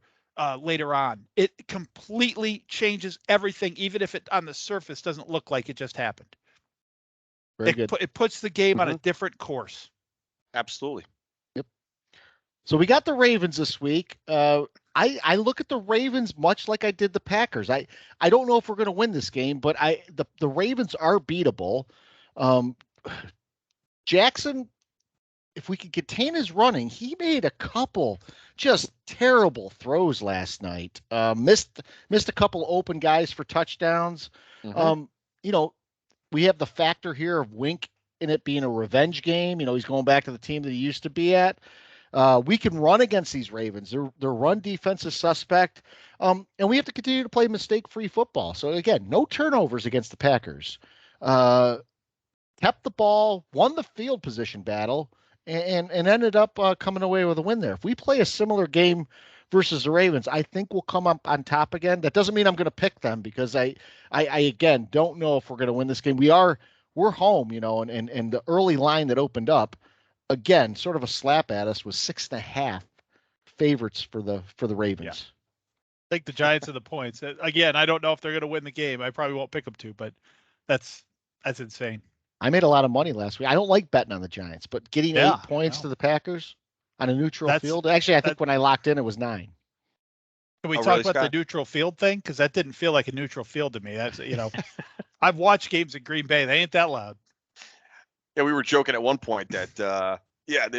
later on. It completely changes everything, even if it on the surface doesn't look like it just happened. Very good. It puts the game on a different course. Absolutely. Yep. So we got the Ravens this week. I look at the Ravens much like I did the Packers. I don't know if we're going to win this game, but the Ravens are beatable. Jackson, if we could contain his running, he made a couple just terrible throws last night. Missed a couple open guys for touchdowns. Mm-hmm. We have the factor here of Wink in it being a revenge game. He's going back to the team that he used to be at. We can run against these Ravens. Their run defense is suspect. And we have to continue to play mistake-free football. So, again, no turnovers against the Packers. Kept the ball, won the field position battle, and ended up coming away with a win there. If we play a similar game versus the Ravens, I think we'll come up on top again. That doesn't mean I'm going to pick them because I again, don't know if we're going to win this game. We're home, and the early line that opened up, again, sort of a slap at us, was 6.5 favorites for the Ravens. Yeah. I think the Giants are the points. Again, I don't know if they're going to win the game. I probably won't pick them to, but that's insane. I made a lot of money last week. I don't like betting on the Giants, but getting 8 points to the Packers on a neutral field. Actually, I think when I locked in, it was 9. Can we talk about the neutral field thing? Because that didn't feel like a neutral field to me. That's I've watched games in Green Bay. They ain't that loud. Yeah, we were joking at one point that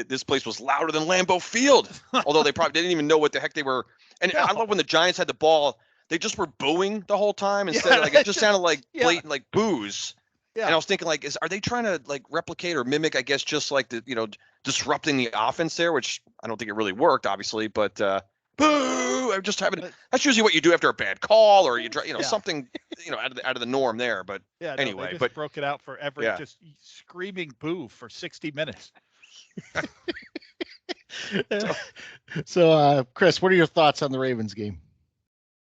this place was louder than Lambeau Field. Although they probably didn't even know what the heck they were. And I love when the Giants had the ball, they just were booing the whole time instead of it just sounded like blatant like boos. Yeah. And I was thinking are they trying to replicate or mimic, I guess, just like the disrupting the offense there, which I don't think it really worked, obviously, but boo! I'm just having that's usually what you do after a bad call or something out of the norm there. But anyway, they just broke it out for just screaming boo for 60 minutes. So, Chris, what are your thoughts on the Ravens game?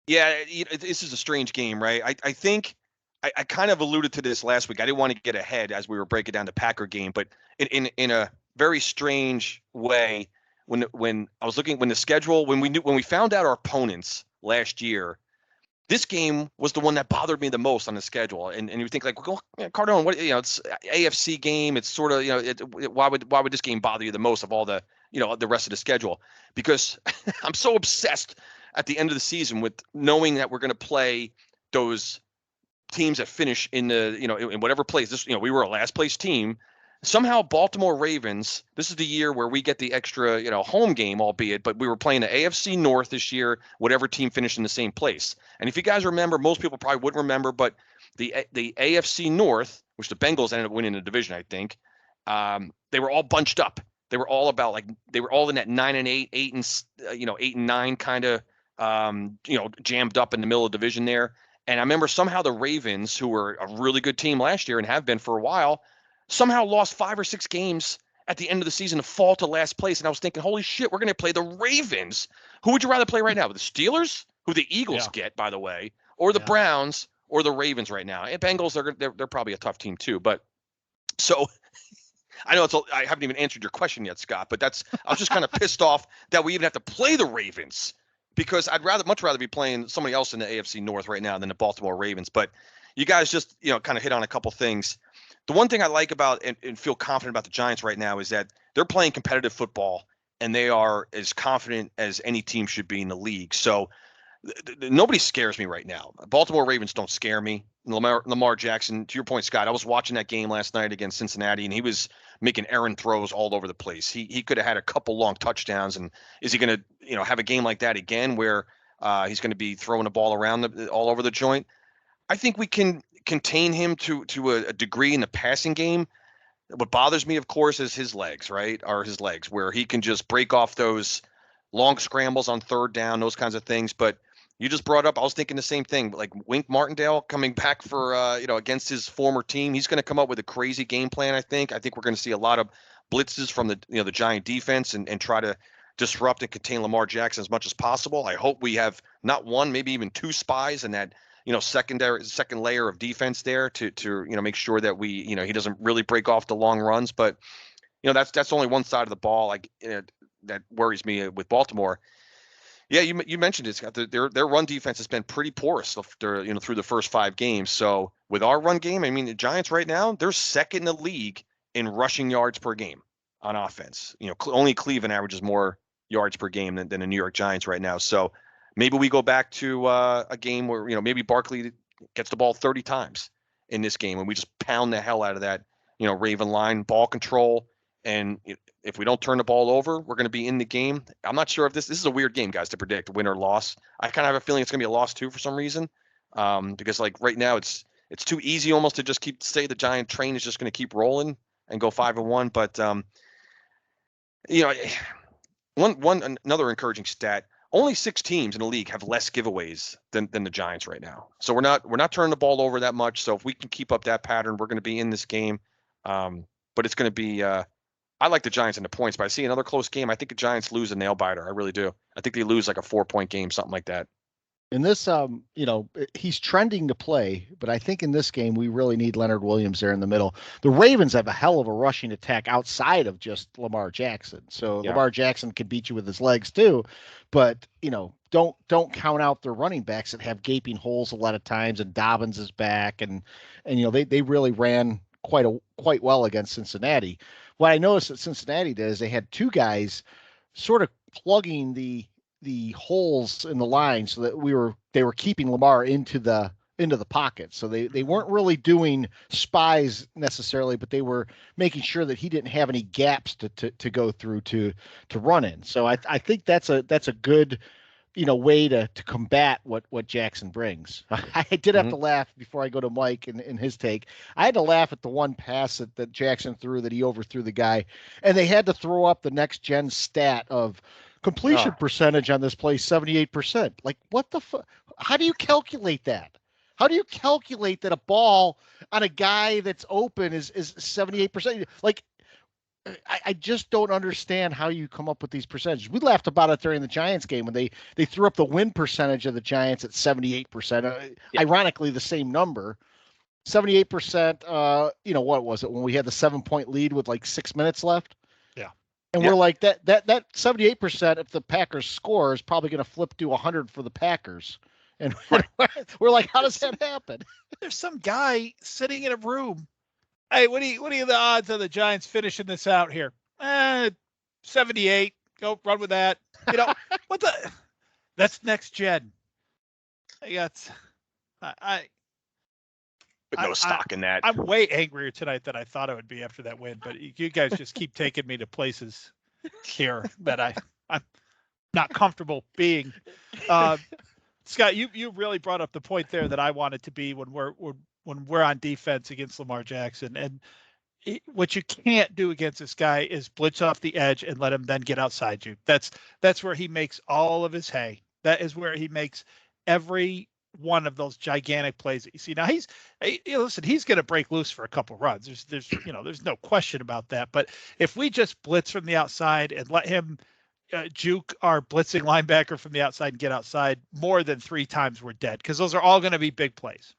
Yeah, this is a strange game, right? I think I kind of alluded to this last week. I didn't want to get ahead as we were breaking down the Packer game, but in a very strange way, when I was looking when we found out our opponents last year, this game was the one that bothered me the most on the schedule. And you think Cardone, it's AFC game. It's sort of why would this game bother you the most of all the the rest of the schedule? Because I'm so obsessed at the end of the season with knowing that we're going to play those teams that finish in the in whatever place. This we were a last place team. Somehow Baltimore Ravens, this is the year where we get the extra home game, albeit, but we were playing the AFC North this year, whatever team finished in the same place. And if you guys remember, most people probably wouldn't remember, but the AFC North, which the Bengals ended up winning the division, I think, they were all bunched up. They were all about they were all in that 9-8, 8-9 kind of jammed up in the middle of the division there. And I remember somehow the Ravens, who were a really good team last year and have been for a while, somehow lost 5 or 6 games at the end of the season to fall to last place. And I was thinking, holy shit, we're going to play the Ravens. Who would you rather play right now? The Steelers, who the Eagles get, by the way, or the Browns, or the Ravens right now. And Bengals, they're probably a tough team too. But so I know I haven't even answered your question yet, Scott, but I was just kind of pissed off that we even have to play the Ravens, because I'd much rather be playing somebody else in the AFC North right now than the Baltimore Ravens. But you guys just, kind of hit on a couple things. The one thing I like about and feel confident about the Giants right now is that they're playing competitive football, and they are as confident as any team should be in the league. So nobody scares me right now. Baltimore Ravens don't scare me. Lamar Jackson, to your point, Scott, I was watching that game last night against Cincinnati, and he was making errant throws all over the place. He could have had a couple long touchdowns. And is he going to, have a game like that again where he's going to be throwing the ball around all over the joint? I think we can contain him to a degree in the passing game. What bothers me, of course, is his legs, right? Are his legs, where he can just break off those long scrambles on third down, those kinds of things. But you just brought up, I was thinking the same thing, like Wink Martindale coming back for, against his former team. He's going to come up with a crazy game plan, I think. I think we're going to see a lot of blitzes from the Giant defense and try to disrupt and contain Lamar Jackson as much as possible. I hope we have not one, maybe even two spies in that, second layer of defense there to make sure that we, he doesn't really break off the long runs. But, that's only one side of the ball. That worries me with Baltimore. Yeah, you mentioned it, Scott. Their run defense has been pretty porous through the first 5 games. So with our run game, I mean, the Giants right now, they're second in the league in rushing yards per game on offense. Only Cleveland averages more yards per game than the New York Giants right now. So maybe we go back to a game where maybe Barkley gets the ball 30 times in this game, and we just pound the hell out of that Raven line, ball control. And if we don't turn the ball over, we're going to be in the game. I'm not sure if this is a weird game, guys, to predict win or loss. I kind of have a feeling it's going to be a loss too for some reason, because like right now it's too easy almost to just say the Giant train is just going to keep rolling and go 5-1. But another encouraging stat: only 6 teams in the league have less giveaways than the Giants right now. So we're not turning the ball over that much. So if we can keep up that pattern, we're going to be in this game. But it's going to be. I like the Giants in the points, but I see another close game. I think the Giants lose a nail biter. I really do. I think they lose like a 4-point game, something like that. In this, he's trending to play, but I think in this game we really need Leonard Williams there in the middle. The Ravens have a hell of a rushing attack outside of just Lamar Jackson. So yeah. Lamar Jackson can beat you with his legs too, but don't count out their running backs that have gaping holes a lot of times. And Dobbins is back, and they really ran quite well against Cincinnati. What I noticed that Cincinnati did is they had 2 guys sort of plugging the holes in the line so that they were keeping Lamar into the pocket. So they weren't really doing spies necessarily, but they were making sure that he didn't have any gaps to go through to run in. So I think that's a good way to combat what Jackson brings. I did have to laugh before I go to Mike and his take. I had to laugh at the one pass that Jackson threw that he overthrew the guy, and they had to throw up the next gen stat of completion percentage on this play, 78%. Like, what the fuck? How do you calculate that? How do you calculate that a ball on a guy that's open is 78%? Like, I just don't understand how you come up with these percentages. We laughed about it during the Giants game when they threw up the win percentage of the Giants at 78%. Ironically, the same number, 78%. What was it when we had the 7-point lead with like 6 minutes left? Yeah. And we're like that 78%, if the Packers score, is probably going to flip to 100 for the Packers. And we're like, how does that happen? There's some guy sitting in a room. Hey, what are the odds of the Giants finishing this out here? 78. Go run with that. What the? That's next gen. I But no stock in that. I'm way angrier tonight than I thought I would be after that win. But you guys just keep taking me to places here that I'm not comfortable being. Scott, you really brought up the point there that I wanted to be when we're on defense against Lamar Jackson. And what you can't do against this guy is blitz off the edge and let him then get outside you. That's where he makes all of his hay. That is where he makes every one of those gigantic plays that you see. Now he's going to break loose for a couple runs. There's no question about that. But if we just blitz from the outside and let him juke our blitzing linebacker from the outside and get outside more than 3 times, we're dead, because those are all going to be big plays.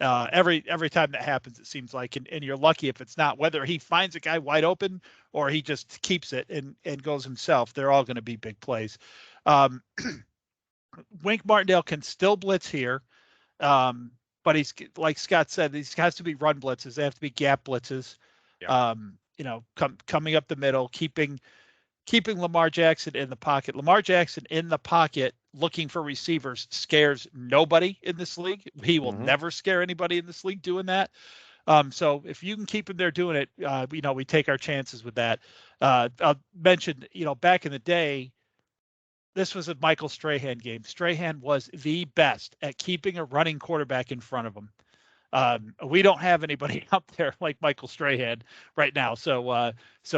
Every time that happens, it seems like, and you're lucky if it's not. Whether he finds a guy wide open or he just keeps it and goes himself, they're all going to be big plays. Wink Martindale can still blitz here, but he's, like Scott said, these has to be run blitzes. They have to be gap blitzes. Yeah. Coming up the middle, keeping Lamar Jackson in the pocket. Lamar Jackson in the pocket looking for receivers scares nobody in this league. He will never scare anybody in this league doing that. So if you can keep him there doing it, we take our chances with that. I'll mention, back in the day, this was a Michael Strahan game. Strahan was the best at keeping a running quarterback in front of him. We don't have anybody out there like Michael Strahan right now. So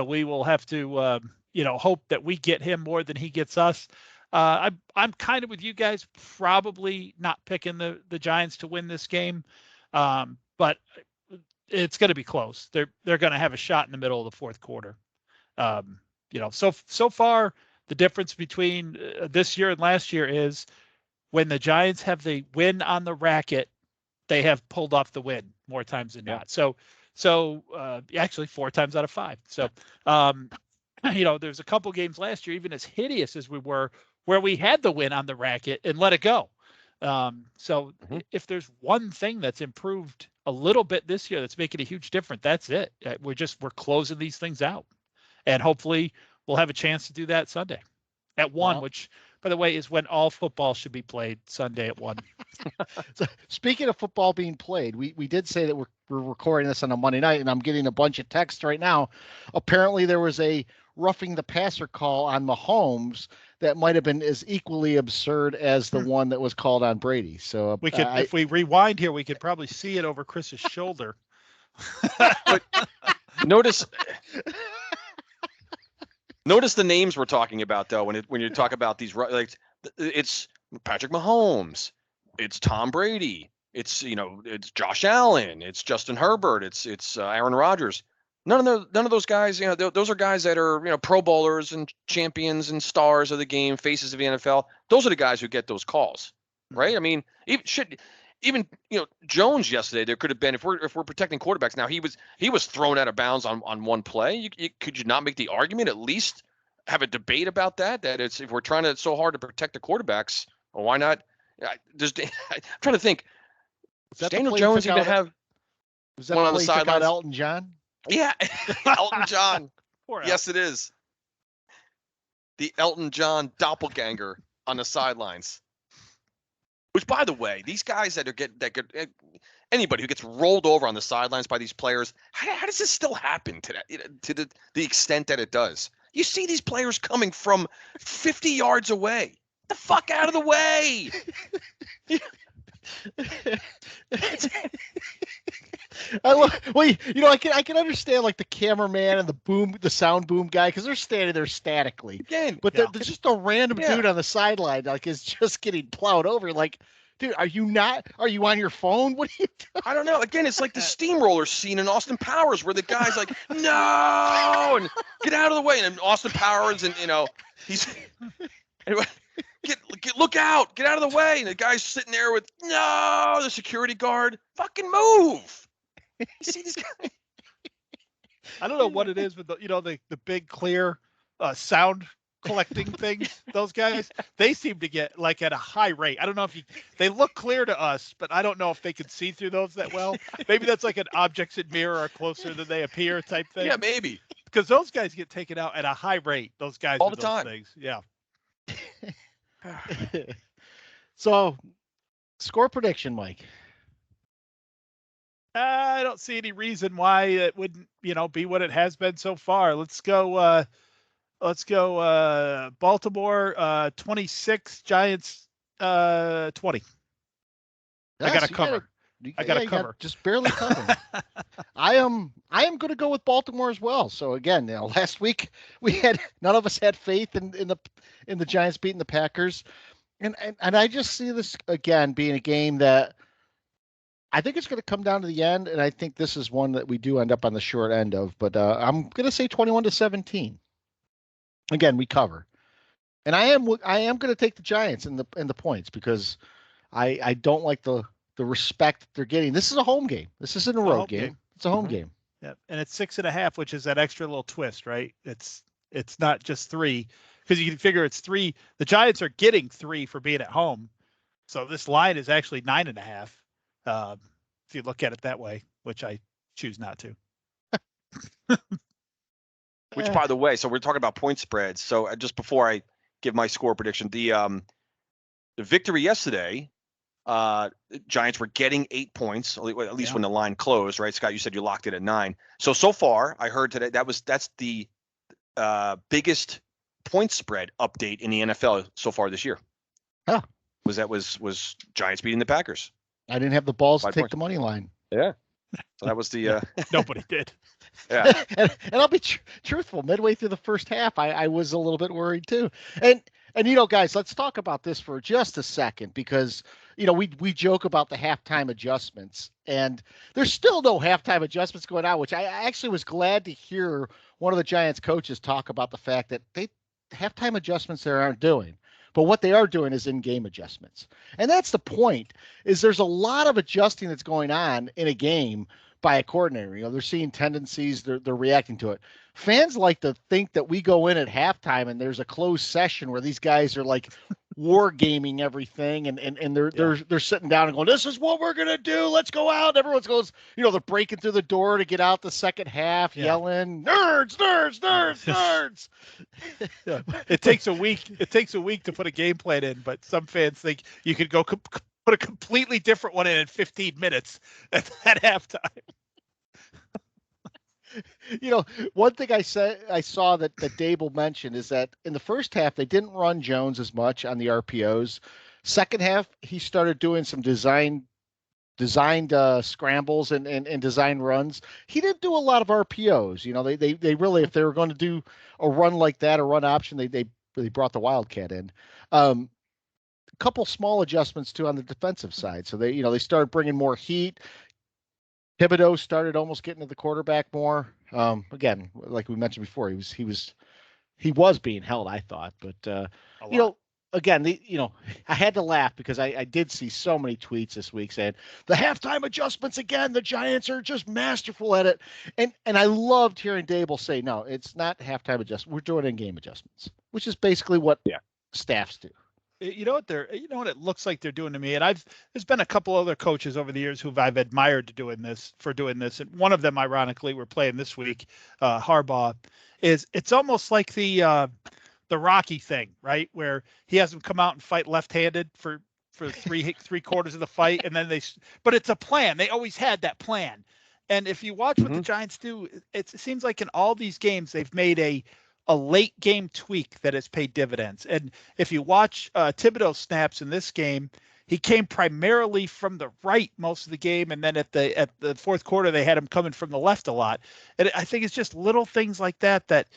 we will have to, hope that we get him more than he gets us. I'm kind of with you guys, probably not picking the Giants to win this game. But it's going to be close. They're going to have a shot in the middle of the fourth quarter. So far, the difference between this year and last year is when the Giants have the win on the racket, they have pulled off the win more times than not. So actually 4 times out of 5. So, there's a couple games last year, even as hideous as we were, where we had the win on the racket and let it go. If there's one thing that's improved a little bit this year that's making a huge difference, that's it. We're closing these things out, and hopefully we'll have a chance to do that Sunday at 1, which, by the way, is when all football should be played, Sunday at 1. So, speaking of football being played, we did say that we're recording this on a Monday night, and I'm getting a bunch of texts right now. Apparently there was a roughing the passer call on Mahomes that might have been as equally absurd as the one that was called on Brady. So we could, if we rewind here, we could probably see it over Chris's shoulder. But notice the names we're talking about, though. When you talk about these, like, it's Patrick Mahomes, it's Tom Brady, it's Josh Allen, it's Justin Herbert, it's Aaron Rodgers. None of those guys, those are guys that are, Pro Bowlers and champions and stars of the game, faces of the NFL. Those are the guys who get those calls, right? I mean, even Jones yesterday, there could have been, if we're protecting quarterbacks now, he was thrown out of bounds on one play. Could you not make the argument, at least have a debate about that it's, if we're trying to so hard to protect the quarterbacks, well, why not? I'm trying to think. Does Daniel Jones even have one on the sidelines? Elton John? Yeah, Elton John. Yes, it is. The Elton John doppelganger on the sidelines. Which, by the way, these guys that anybody who gets rolled over on the sidelines by these players, how does this still happen to the extent that it does? You see these players coming from 50 yards away. Get the fuck out of the way! I can understand, like, the cameraman and the sound boom guy, because they're standing there statically. Again, but there's just a random dude on the sideline, like, is just getting plowed over. Like, dude, are you on your phone? What are you doing? I don't know. Again, it's like the steamroller scene in Austin Powers, where the guy's like, no, and get out of the way, and Austin Powers, and he's look out, get out of the way, and the guy's sitting there with the security guard, fucking move. You see these guys? I don't know what it is, but the big clear sound collecting things. Those guys, they seem to get, like, at a high rate. I don't know if they look clear to us, but I don't know if they can see through those that well. Maybe that's like an objects in mirror are closer than they appear type thing. Yeah, maybe. Because those guys get taken out at a high rate. Those guys all the time. Things. Yeah. So, score prediction, Mike. I don't see any reason why it wouldn't, be what it has been so far. Let's go. Baltimore 26, Giants 20. I got to cover. I got to cover. Just barely cover. I am going to go with Baltimore as well. So again, last week none of us had faith in the Giants beating the Packers, and I just see this again being a game that I think it's going to come down to the end, and I think this is one that we do end up on the short end of. But I'm going to say 21-17. Again, we cover, and I am going to take the Giants in the points, because I don't like the the respect that they're getting. This is a home game. This isn't a road game. It's a home game. Yeah, and it's 6.5, which is that extra little twist, right? It's not just 3, because you can figure it's 3. The Giants are getting 3 for being at home, so this line is actually 9.5. If you look at it that way, which I choose not to. Which, by the way, so we're talking about point spreads. So just before I give my score prediction, the victory yesterday, Giants were getting 8 points, at least when the line closed, right? Scott, you said you locked it at 9. So far, I heard today that's the biggest point spread update in the NFL so far this year. Huh. Was Giants beating the Packers? I didn't have the balls to take the money line. Yeah. So that was the nobody did. Yeah. and I'll be truthful. Midway through the first half, I was a little bit worried too. And guys, let's talk about this for just a second, because we joke about the halftime adjustments, and there's still no halftime adjustments going on, which I actually was glad to hear one of the Giants coaches talk about the fact that halftime adjustments they aren't doing. But what they are doing is in-game adjustments. And that's the point, is there's a lot of adjusting that's going on in a game by a coordinator. They're seeing tendencies, they're reacting to it. Fans like to think that we go in at halftime and there's a closed session where these guys are like war gaming everything, and they're sitting down and going, this is what we're gonna do, let's go out. Everyone goes, they're breaking through the door to get out the second half, yelling, nerds. Yeah. It takes a week to put a game plan in, but some fans think you could go put a completely different one in 15 minutes at halftime. One thing I saw that Dable mentioned is that in the first half they didn't run Jones as much on the RPOs. Second half he started doing some designed scrambles and design runs. He didn't do a lot of RPOs. They really, if they were going to do a run like that, a run option, they brought the Wildcat in. A couple small adjustments too on the defensive side. So they started bringing more heat. Thibodeau started almost getting to the quarterback more. Again, like we mentioned before, he was being held, I thought, but again, I had to laugh because I did see so many tweets this week saying the halftime adjustments again. The Giants are just masterful at it, and I loved hearing Dable say, no, it's not halftime adjustments. We're doing in-game adjustments, which is basically what staffs do. You know what it looks like they're doing to me, and there's been a couple other coaches over the years who I've admired doing this, and one of them, ironically, we're playing this week, Harbaugh. It's almost like the Rocky thing, right, where he has them come out and fight left-handed for three quarters of the fight, and then but it's a plan. They always had that plan, and if you watch what the Giants do, it seems like in all these games they've made a late game tweak that has paid dividends. And if you watch Thibodeau snaps in this game, he came primarily from the right most of the game, and then at the fourth quarter they had him coming from the left a lot. And I think it's just little things like that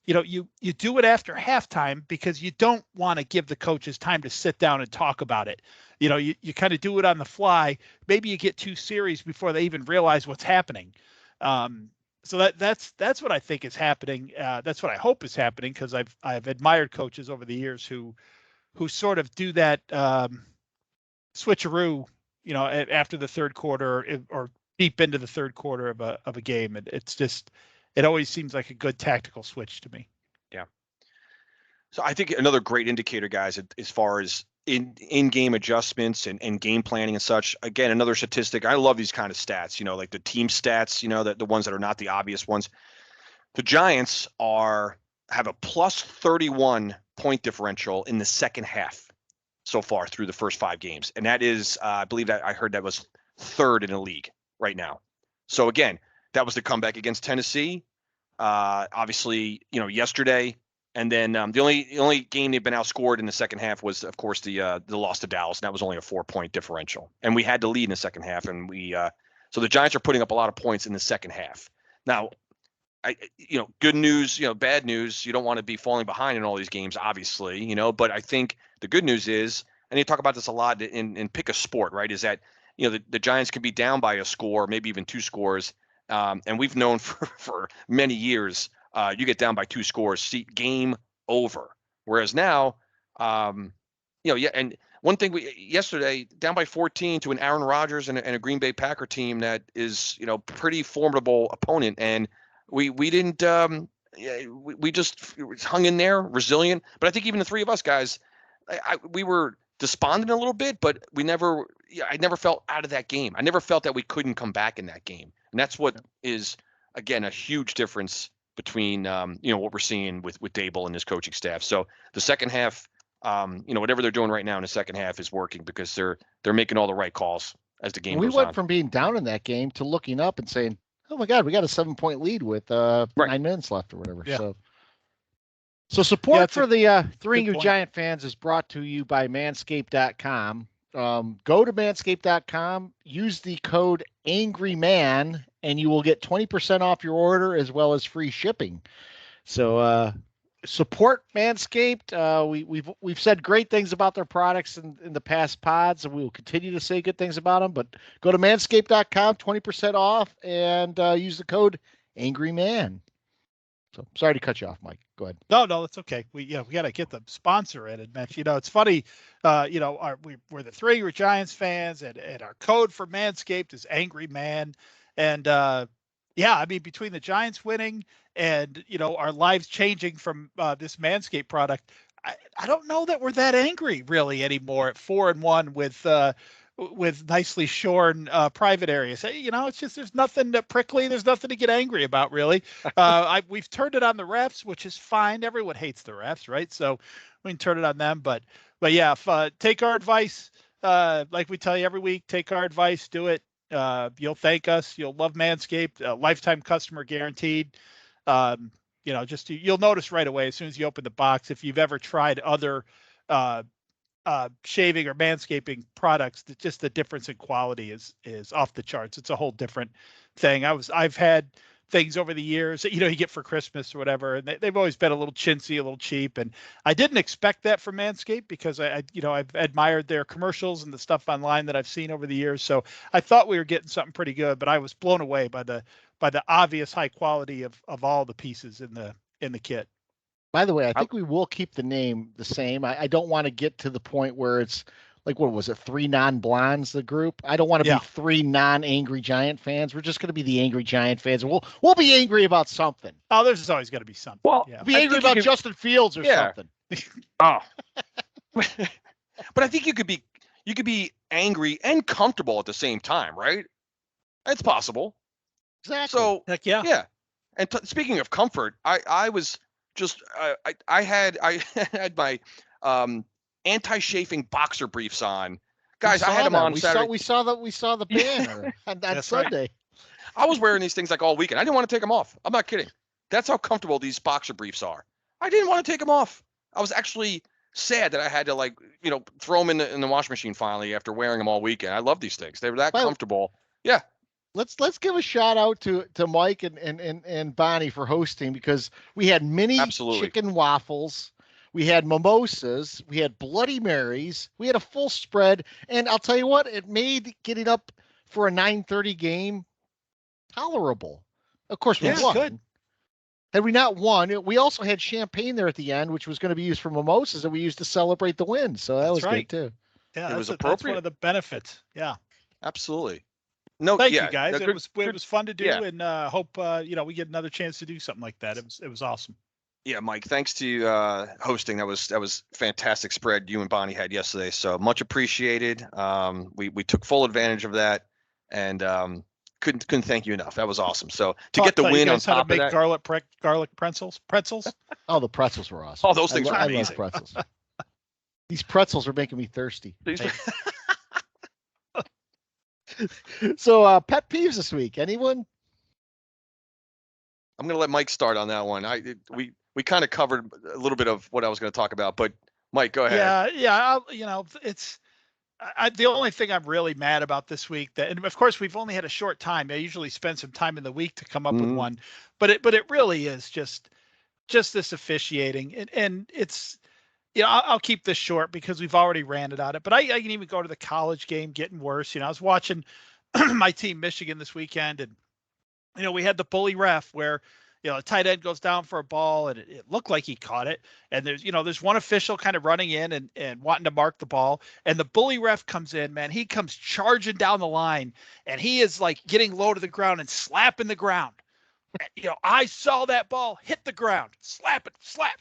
you do it after halftime because you don't want to give the coaches time to sit down and talk about it. You kind of do it on the fly. Maybe you get 2 series before they even realize what's happening. So that's what I think is happening. That's what I hope is happening, because I've admired coaches over the years who sort of do that switcheroo, after the third quarter or deep into the third quarter of a game. And it always seems like a good tactical switch to me. Yeah. So I think another great indicator, guys, as far as in-game adjustments and game planning and such. Again, another statistic. I love these kind of stats, like the team stats, the ones that are not the obvious ones. The Giants have a plus 31 point differential in the second half so far through the first 5 games. And that is, I believe that I heard that was 3rd in the league right now. So again, that was the comeback against Tennessee. Obviously, yesterday. And then the only game they've been outscored in the second half was, of course, the loss to Dallas, and that was only a 4-point differential. And we had to lead in the second half, and so the Giants are putting up a lot of points in the second half. Now, good news, bad news. You don't want to be falling behind in all these games, obviously, But I think the good news is, and you talk about this a lot in pick a sport, right? Is that the Giants can be down by a score, maybe even 2 scores, and we've known for many years. You get down by 2 scores, see game over. Whereas now, and one thing yesterday down by 14 to an Aaron Rodgers and a Green Bay Packer team that is, pretty formidable opponent. And we didn't, we just hung in there, resilient. But I think even the three of us guys, we were despondent a little bit, but I never felt out of that game. I never felt that we couldn't come back in that game. And that's what is, again, a huge difference between, what we're seeing with Dable and his coaching staff. So the second half, whatever they're doing right now in the second half is working because they're making all the right calls as the game goes on. We went from being down in that game to looking up and saying, oh my God, we got a 7-point lead with 9 minutes left or whatever. Yeah. So support for the Three Angry point. Giant fans is brought to you by manscaped.com. Go to manscaped.com, use the code AngryMan, and you will get 20% off your order as well as free shipping. So support Manscaped. We've said great things about their products in the past pods, and we will continue to say good things about them. But go to manscaped.com, 20% off, and use the code AngryMan. So sorry to cut you off, Mike. Go ahead. No, that's okay. We got to get the sponsor in it, Mitch. It's funny. We're the Three Angry Giants fans, and our code for Manscaped is Angry Man. And between the Giants winning and our lives changing from this Manscaped product, I don't know that we're that angry really anymore at 4-1 with nicely shorn private areas. It's just there's nothing prickly. There's nothing to get angry about, really. We've turned it on the refs, which is fine. Everyone hates the refs, right? So we can turn it on them. But yeah, take our advice. Like we tell you every week, take our advice, do it. You'll thank us. You'll love Manscaped. Lifetime customer guaranteed. You'll notice right away as soon as you open the box if you've ever tried other shaving or manscaping products, that just the difference in quality is off the charts. It's a whole different thing. I've had things over the years that, you get for Christmas or whatever, and they've always been a little chintzy, a little cheap. And I didn't expect that from Manscaped because I've admired their commercials and the stuff online that I've seen over the years. So I thought we were getting something pretty good, but I was blown away by the obvious high quality of all the pieces in the kit. By the way, I think we will keep the name the same. I don't want to get to the point where it's like, what was it, 3 non-blondes, the group? I don't want to be 3 non-angry Giant fans. We're just going to be the Angry Giant fans. We'll be angry about something. Oh, there's always going to be something. Well, we'll be angry about Justin Fields or something. Oh. But I think you could be angry and comfortable at the same time, right? It's possible. Exactly. So, heck yeah. Yeah. And speaking of comfort, I was just I had my anti-chafing boxer briefs on. Guys, I had them on Saturday. We saw the banner on Sunday. Right. I was wearing these things like all weekend. I didn't want to take them off. I'm not kidding. That's how comfortable these boxer briefs are. I didn't want to take them off. I was actually sad that I had to throw them in the washing machine finally after wearing them all weekend. I love these things. They were that comfortable. Yeah. Let's give a shout out to Mike and Bonnie for hosting, because we had mini chicken waffles, we had mimosas, we had Bloody Marys, we had a full spread, and I'll tell you what, it made getting up for a 9:30 game tolerable. Of course, we won. Good. Had we not won, we also had champagne there at the end, which was going to be used for mimosas, that we used to celebrate the win. So that was good too. Yeah, it was appropriate. That's one of the benefits. Yeah, absolutely. No, thank you guys. It was fun to do, and hope we get another chance to do something like that. It was awesome. Yeah, Mike, thanks to hosting. That was fantastic spread you and Bonnie had yesterday. So much appreciated. We took full advantage of that, and couldn't thank you enough. That was awesome. So to get the win on top of that, garlic pretzels. Oh, the pretzels were awesome. Oh, those things are amazing. I love pretzels. These pretzels are making me thirsty. So, pet peeves this week. Anyone? I'm going to let Mike start on that one. We kind of covered a little bit of what I was going to talk about, but Mike, go ahead. Yeah. It's the only thing I'm really mad about this week. And of course, we've only had a short time. I usually spend some time in the week to come up with one, but it really is just this officiating, and it's. I'll keep this short because we've already ranted on it, but I can even go to the college game getting worse. I was watching my team, Michigan, this weekend, and, we had the bully ref where, The tight end goes down for a ball, and it looked like he caught it. And there's one official kind of running in and wanting to mark the ball. And the bully ref comes in, man. He comes charging down the line, and he is like getting low to the ground and slapping the ground. I saw that ball hit the ground, slap it, slap.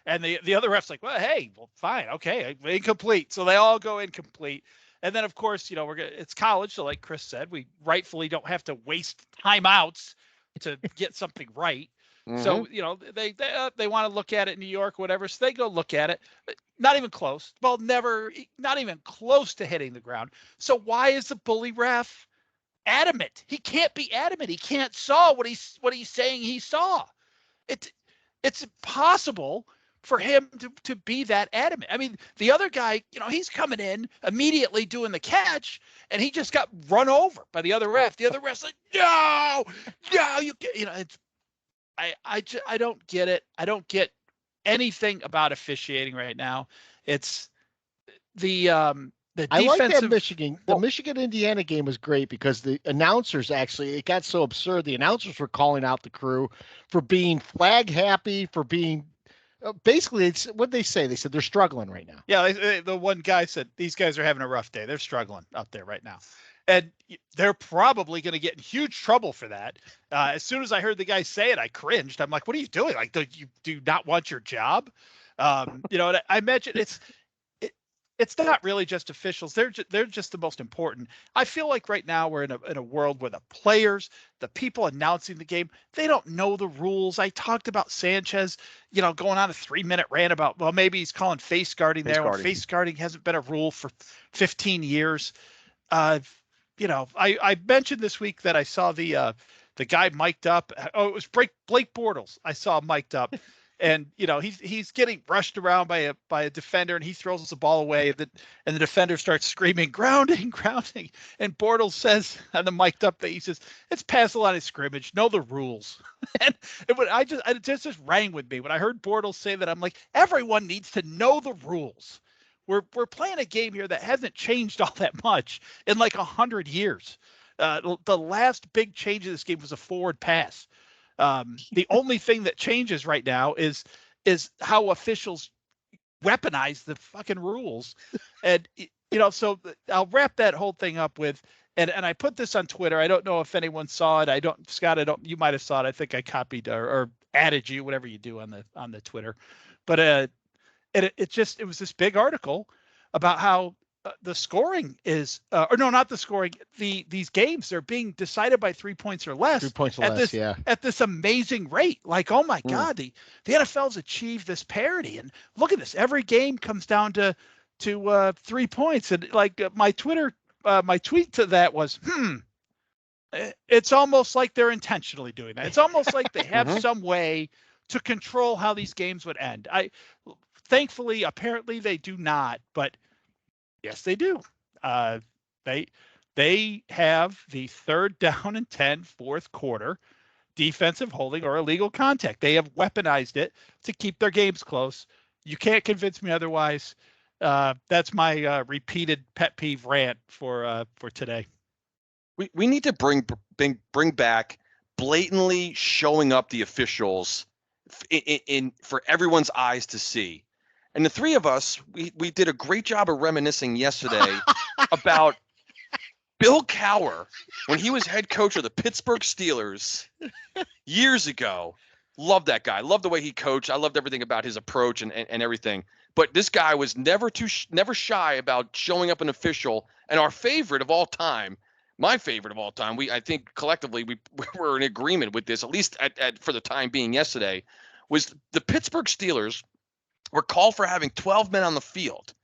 And the other ref's like, well, hey, well, fine, okay, incomplete. So they all go incomplete. And then, of course, it's college. So like Chris said, we rightfully don't have to waste timeouts to get something right. Mm-hmm. So, they want to look at it in New York, whatever. So they go look at it. Not even close. Ball not even close to hitting the ground. So why is the bully ref adamant? He can't be adamant. He can't saw what he's saying he saw. It's impossible for him to be that adamant. I mean, the other guy, he's coming in immediately doing the catch, and he just got run over by the other ref. The other ref's like, no, it's, I don't get it. I don't get anything about officiating right now. It's the defensive. I like that the Michigan-Indiana game was great because the announcers it got so absurd. The announcers were calling out the crew for being flag happy, for being basically, it's what they say. They said they're struggling right now. Yeah, the one guy said these guys are having a rough day. They're struggling out there right now. And they're probably going to get in huge trouble for that. As soon as I heard the guy say it, I cringed. I'm like, what are you doing? Like, do you not want your job? And I mentioned it's not really just officials. They're just the most important. I feel like right now we're in a world where the players, the people announcing the game, they don't know the rules. I talked about Sanchez, going on a 3-minute rant about, well, maybe he's calling face guarding there. When face guarding hasn't been a rule for 15 years. I mentioned this week that I saw the guy mic'd up. Oh, it was Blake Bortles. I saw mic'd up. And he's getting rushed around by a defender, and he throws the ball away. And the defender starts screaming, grounding. And Bortles says on the mic'd up that he says, it's past the line of scrimmage. Know the rules. And it just rang with me when I heard Bortles say that. I'm like, everyone needs to know the rules. We're playing a game here that hasn't changed all that much in like 100 years. The last big change of this game was a forward pass. The only thing that changes right now is how officials weaponize the fucking rules. And, so I'll wrap that whole thing up with, and I put this on Twitter. I don't know if anyone saw it. Scott, you might've saw it. I think I copied or added you, whatever you do on the Twitter, but, it was this big article about how the scoring is, or no, not the scoring. These games are being decided by 3 points or less. 3 points or less, yeah. At this amazing rate. Like, oh my God, the NFL's achieved this parity, and look at this. Every game comes down to 3 points, and like my tweet to that was, it's almost like they're intentionally doing that. It's almost like they have some way to control how these games would end. Thankfully, apparently they do not, but. Yes, they do. They have the 3rd down and 10 fourth quarter defensive holding or illegal contact. They have weaponized it to keep their games close. You can't convince me otherwise. That's my repeated pet peeve rant for today. We need to bring back blatantly showing up the officials in for everyone's eyes to see. And the three of us, we did a great job of reminiscing yesterday about Bill Cowher when he was head coach of the Pittsburgh Steelers years ago. Loved that guy. Loved the way he coached. I loved everything about his approach and everything. But this guy was never shy about showing up an official. And our favorite of all time, my favorite of all time, I think collectively we were in agreement with this, at least for the time being yesterday, was the Pittsburgh Steelers were called for having 12 men on the field.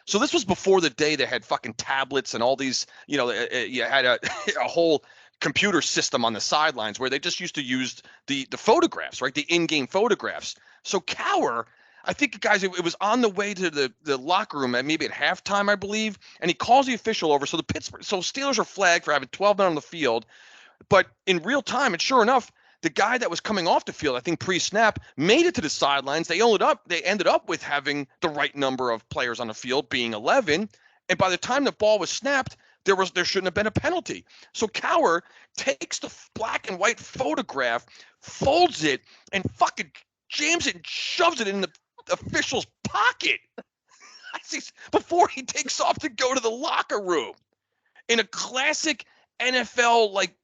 So this was before the day they had fucking tablets and all these, you had a whole computer system on the sidelines where they just used to use the photographs, right? The in-game photographs. So Cowher, I think, guys, it was on the way to the locker room at halftime, I believe, and he calls the official over. So Steelers are flagged for having 12 men on the field, but in real time, and sure enough, the guy that was coming off the field, I think pre-snap, made it to the sidelines. They ended up with having the right number of players on the field, being 11. And by the time the ball was snapped, there shouldn't have been a penalty. So Cowher takes the black and white photograph, folds it, and fucking jams it and shoves it in the official's pocket before he takes off to go to the locker room. In a classic NFL, like,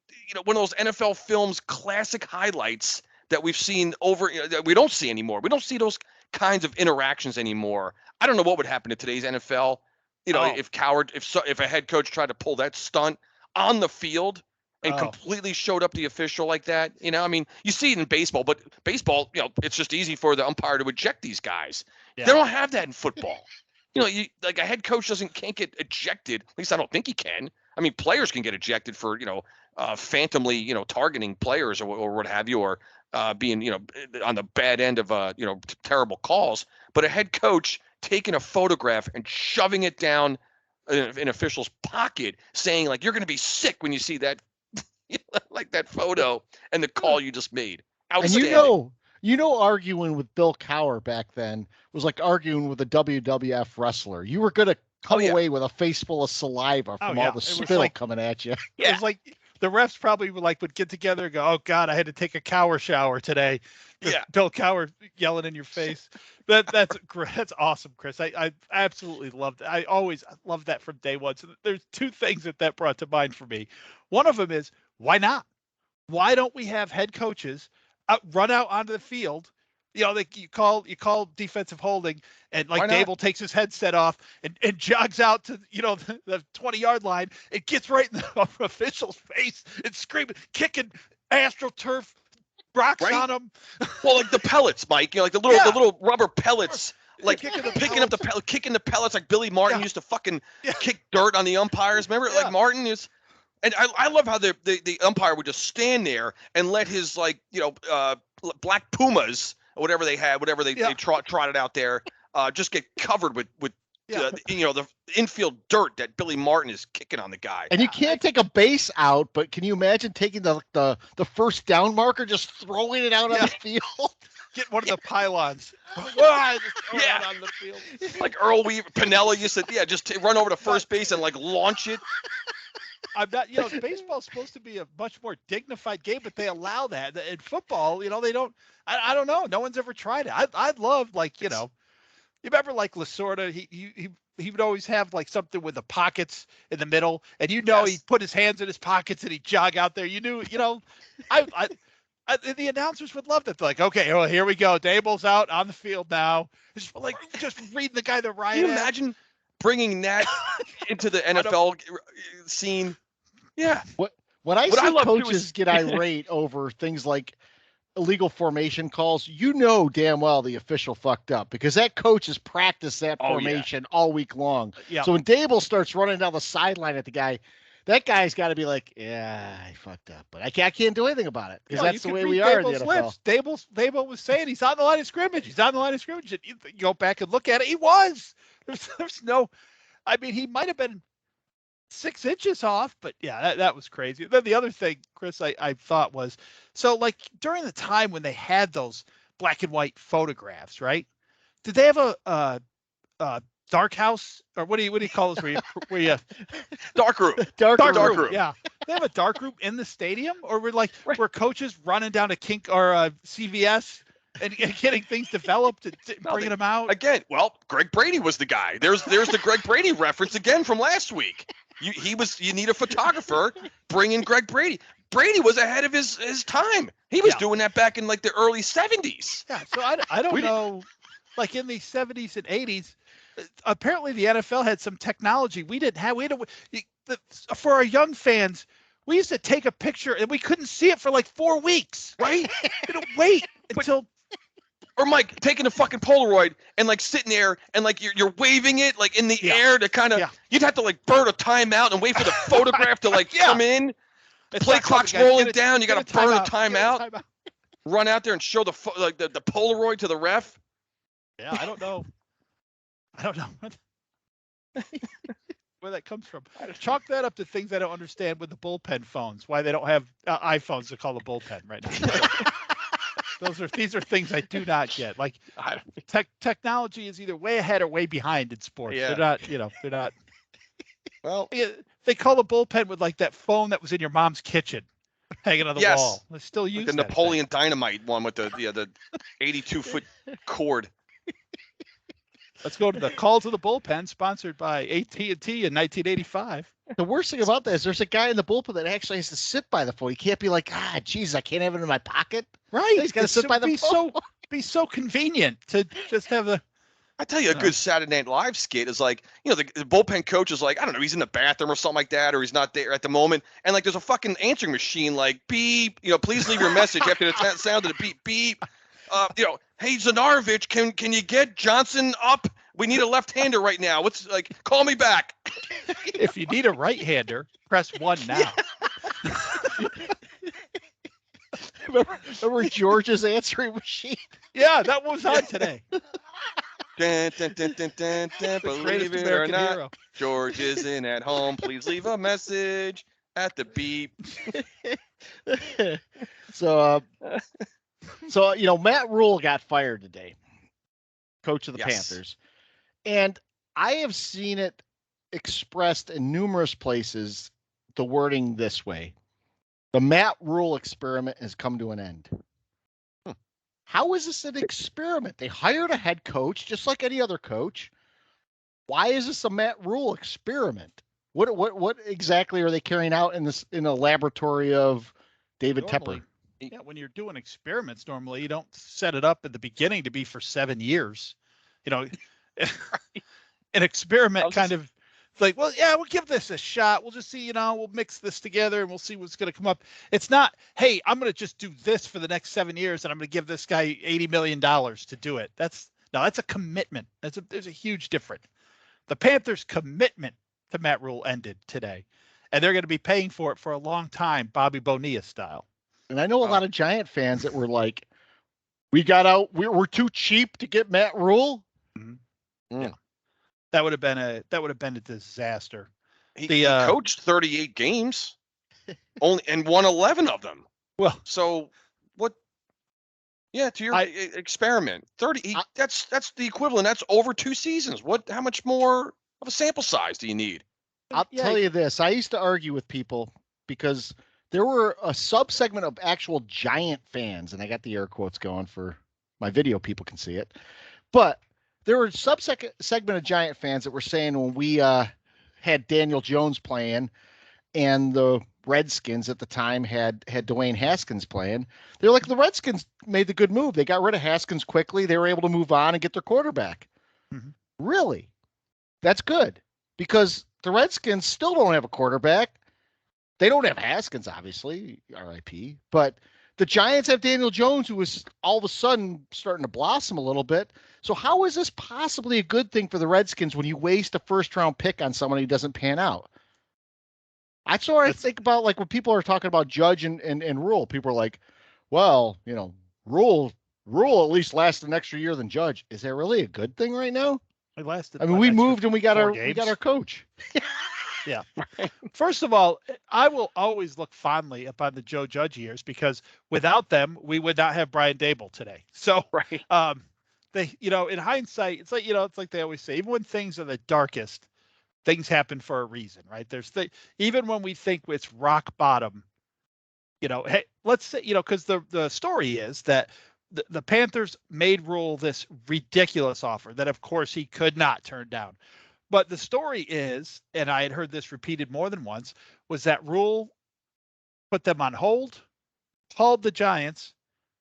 one of those NFL films, classic highlights that we've seen that we don't see anymore. We don't see those kinds of interactions anymore. I don't know what would happen to today's NFL. If a head coach tried to pull that stunt on the field and completely showed up the official like that, I mean, you see it in baseball, but baseball, it's just easy for the umpire to eject these guys. Yeah. They don't have that in football. Like a head coach can't get ejected. At least I don't think he can. I mean, players can get ejected for, phantomly, targeting players or what have you, or being, on the bad end of, terrible calls. But a head coach taking a photograph and shoving it down an official's pocket, saying, like, you're going to be sick when you see that, like that photo and the call you just made. Outstanding. And arguing with Bill Cowher back then was like arguing with a WWF wrestler. You were going to come away with a face full of saliva from all the spill coming at you. Yeah. It was like the refs probably would get together and go, "Oh God, I had to take a Cowher shower today." Yeah. Bill Cowher yelling in your face. That's awesome, Chris. I absolutely loved it. I always loved that from day one. So there's two things that brought to mind for me. One of them is, why not? Why don't we have head coaches run out onto the field? Like you call defensive holding, and like Dable takes his headset off and jogs out to the 20-yard line. It gets right in the official's face and screaming, kicking AstroTurf rocks on him. Well, like the pellets, Mike. Like the little rubber kellets. Like kicking the pellets like Billy Martin used to fucking kick dirt on the umpires. Remember, like Martin is. And I love how the umpire would just stand there and let his black pumas or whatever they had, they trotted out there, just get covered with the infield dirt that Billy Martin is kicking on the guy. And you can't take a base out, but can you imagine taking the first down marker, just throwing it out on the field? Get one of the pylons. On the field. Like Earl Weaver, Pinella used to, just run over to first base and like launch it. I'm not, baseball's supposed to be a much more dignified game, but they allow that. In football, they don't. I don't know. No one's ever tried it. I'd love, you remember like Lasorda? He would always have like something with the pockets in the middle, and he'd put his hands in his pockets and he'd jog out there. I the announcers would love that. They're like, okay, well, here we go. Dable's out on the field now. It's like just reading the guy that Ryan. Can you imagine bringing that into the NFL scene? Yeah. When I see coaches get irate over things like illegal formation calls, damn well the official fucked up, because that coach has practiced that formation all week long. Yeah. So when Dable starts running down the sideline at the guy, that guy's got to be like, I fucked up, but I can't do anything about it, because that's the way we are in the NFL. Dable was saying he's on the line of scrimmage. He's on the line of scrimmage. And you go back and look at it. He was. There's no. I mean, he might have been 6 inches off, but that was crazy. Then the other thing, Chris, I thought was, so like during the time when they had those black and white photographs, right? Did they have a dark house, or what do you call this? Where you dark room? Dark room. Yeah, they have a dark room in the stadium, or were coaches running down to Kink or CVS and getting things developed and bringing them out again? Well, Greg Brady was the guy. There's the Greg Brady reference again from last week. You need a photographer. Bring in Greg Brady. Brady was ahead of his time. He was doing that back in like the early 70s. Yeah. So I don't know. Like in the 70s and 80s, apparently the NFL had some technology we didn't have. For our young fans, we used to take a picture and we couldn't see it for like 4 weeks. Right? Wait until. Or Mike taking a fucking Polaroid and like sitting there and like you're waving it like in the air to kind of you'd have to like burn a timeout and wait for the photograph to like come in. Play clock's rolling down. You got to burn a timeout. Run out there and show the Polaroid to the ref. Yeah, I don't know where that comes from. Chalk that up to things I don't understand with the bullpen phones. Why they don't have iPhones to call the bullpen right now. These are things I do not get. Like technology is either way ahead or way behind in sports. Yeah. They're not. Well, they call the bullpen with like that phone that was in your mom's kitchen, hanging on the Yes. wall. They still use Like the that Napoleon Dynamite one with the 82-foot cord. Let's go to the call to the bullpen, sponsored by AT&T in 1985. The worst thing about that is there's a guy in the bullpen that actually has to sit by the phone. He can't be like, geez, I can't have it in my pocket. Right. He's got to sit by the phone. Be so convenient to just have the. I tell you, a good Saturday Night Live skit is like, the bullpen coach is like, I don't know, he's in the bathroom or something like that, or he's not there at the moment, and like there's a fucking answering machine like beep, please leave your message after the sound of the beep beep. Hey Zanarovich, can you get Johnson up? We need a left-hander right now. What's like? Call me back. If you need a right-hander, press 1 now. Remember George's answering machine? Yeah, that was on today. Dun, dun, dun, dun, dun, dun, believe it or not, hero. George isn't at home. Please leave a message at the beep. So Matt Rule got fired today, coach of the Panthers, and I have seen it expressed in numerous places. The wording this way: the Matt Rule experiment has come to an end. How is this an experiment? They hired a head coach just like any other coach. Why is this a Matt Rule experiment? What exactly are they carrying out in a laboratory of David Tepper? Yeah, when you're doing experiments, normally you don't set it up at the beginning to be for 7 years. An experiment kind of like, well, yeah, we'll give this a shot. We'll just see, we'll mix this together and we'll see what's going to come up. It's not, hey, I'm going to just do this for the next 7 years and I'm going to give this guy $80 million to do it. That's a commitment. There's a huge difference. The Panthers' commitment to Matt Rule ended today, and they're going to be paying for it for a long time, Bobby Bonilla style. And I know a lot of Giant fans that were like, we got out, we're too cheap to get Matt Rule. Mm-hmm. Yeah. That would have been a disaster. He coached 38 games, and won 11 of them. Well, so what? Yeah, to your experiment, 30. That's the equivalent. That's over 2 seasons. How much more of a sample size do you need? I'll tell you this. I used to argue with people because there were a subsegment of actual Giant fans, and I got the air quotes going for my video. People can see it, but there were segment of Giant fans that were saying when we had Daniel Jones playing and the Redskins at the time had Dwayne Haskins playing, they're like, the Redskins made the good move. They got rid of Haskins quickly. They were able to move on and get their quarterback. Mm-hmm. Really? That's good, because the Redskins still don't have a quarterback. They don't have Haskins, obviously, RIP, but the Giants have Daniel Jones, who is all of a sudden starting to blossom a little bit. So how is this possibly a good thing for the Redskins when you waste a first-round pick on someone who doesn't pan out? That's what I think about, like when people are talking about Judge and Rule. People are like, well, Rule at least lasted an extra year than Judge. Is that really a good thing right now? It lasted. I mean, we moved and we got our coach. Yeah. First of all, I will always look fondly upon the Joe Judge years, because without them, we would not have Brian Daboll today. So, they, in hindsight, it's like they always say, even when things are the darkest, things happen for a reason, right? Even when we think it's rock bottom, hey, let's say, because the story is that the Panthers made Rule this ridiculous offer that, of course, he could not turn down. But the story is, and I had heard this repeated more than once, was that Rule put them on hold, called the Giants,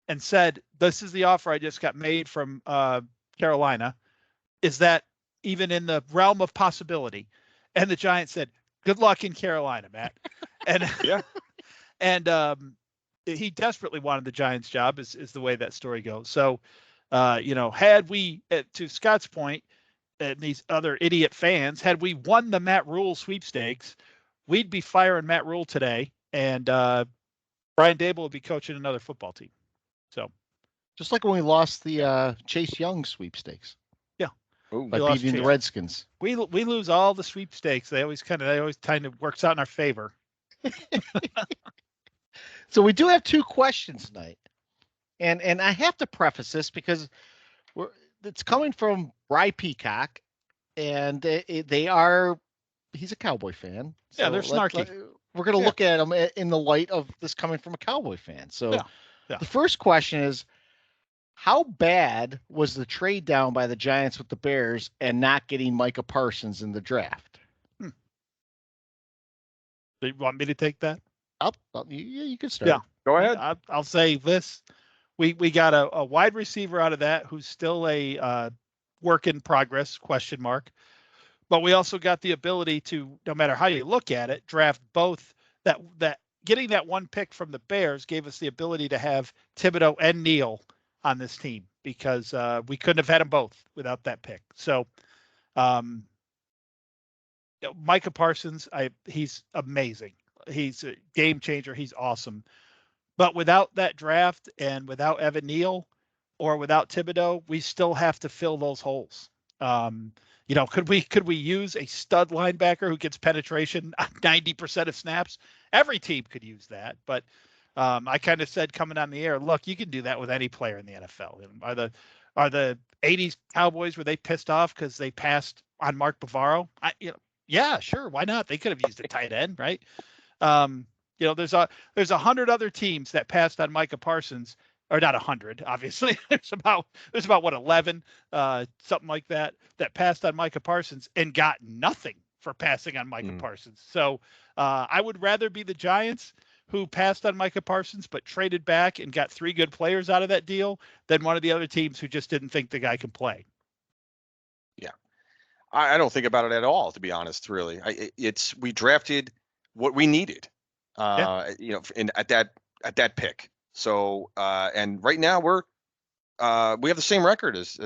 and said, this is the offer I just got made from Carolina. Is that even in the realm of possibility? And the Giants said, good luck in Carolina, Matt. And yeah. And he desperately wanted the Giants job, is the way that story goes. So, had we, to Scott's point, and these other idiot fans, had we won the Matt Rule sweepstakes, we'd be firing Matt Rule today, and Brian Daboll would be coaching another football team. So, just like when we lost the Chase Young sweepstakes. Yeah, by beating the Redskins. We lose all the sweepstakes. They always kind of works out in our favor. So we do have 2 questions tonight, and I have to preface this because it's coming from Bry Peacock, and he's a Cowboy fan, Yeah, they're snarky. We're going to Yeah. look at them in the light of this coming from a Cowboy fan. So Yeah. the first question is, how bad was the trade down by the Giants with the Bears and not getting Micah Parsons in the draft? Do you want me to take that? You can start. Yeah. Go ahead. I'll say this. We got a wide receiver out of that who's still a work in progress, question mark. But we also got the ability to, no matter how you look at it, draft both. That getting that one pick from the Bears gave us the ability to have Thibodeau and Neal on this team, because we couldn't have had them both without that pick. So Micah Parsons, he's amazing. He's a game changer. He's awesome. But without that draft and without Evan Neal or without Thibodeau, we still have to fill those holes. Could we use a stud linebacker who gets penetration on 90% of snaps? Every team could use that. But I kind of said coming on the air, look, you can do that with any player in the NFL. Are the 80s Cowboys, were they pissed off because they passed on Mark Bavaro? Yeah, sure. Why not? They could have used a tight end, right? There's 100 other teams that passed on Micah Parsons, or not 100, obviously. there's about what, 11, something like that passed on Micah Parsons and got nothing for passing on Micah Parsons. So I would rather be the Giants, who passed on Micah Parsons but traded back and got 3 good players out of that deal, than one of the other teams who just didn't think the guy can play. Yeah, I don't think about it at all, to be honest. Really, we drafted what we needed, at that pick. So and right now we have the same record as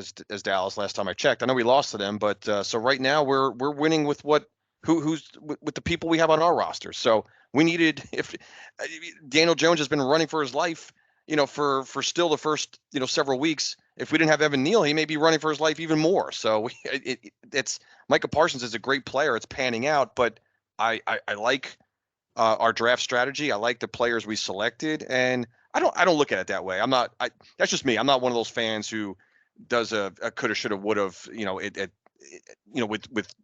Dallas last time I checked. I know we lost to them, but so right now we're winning with who's with the people we have on our roster. So we needed, if Daniel Jones has been running for his life, for still the first several weeks. If we didn't have Evan Neal, he may be running for his life even more. So it's Micah Parsons is a great player. It's panning out, but I like our draft strategy. I like the players we selected, and I don't look at it that way. That's just me. I'm not one of those fans who does a coulda, shoulda, woulda, with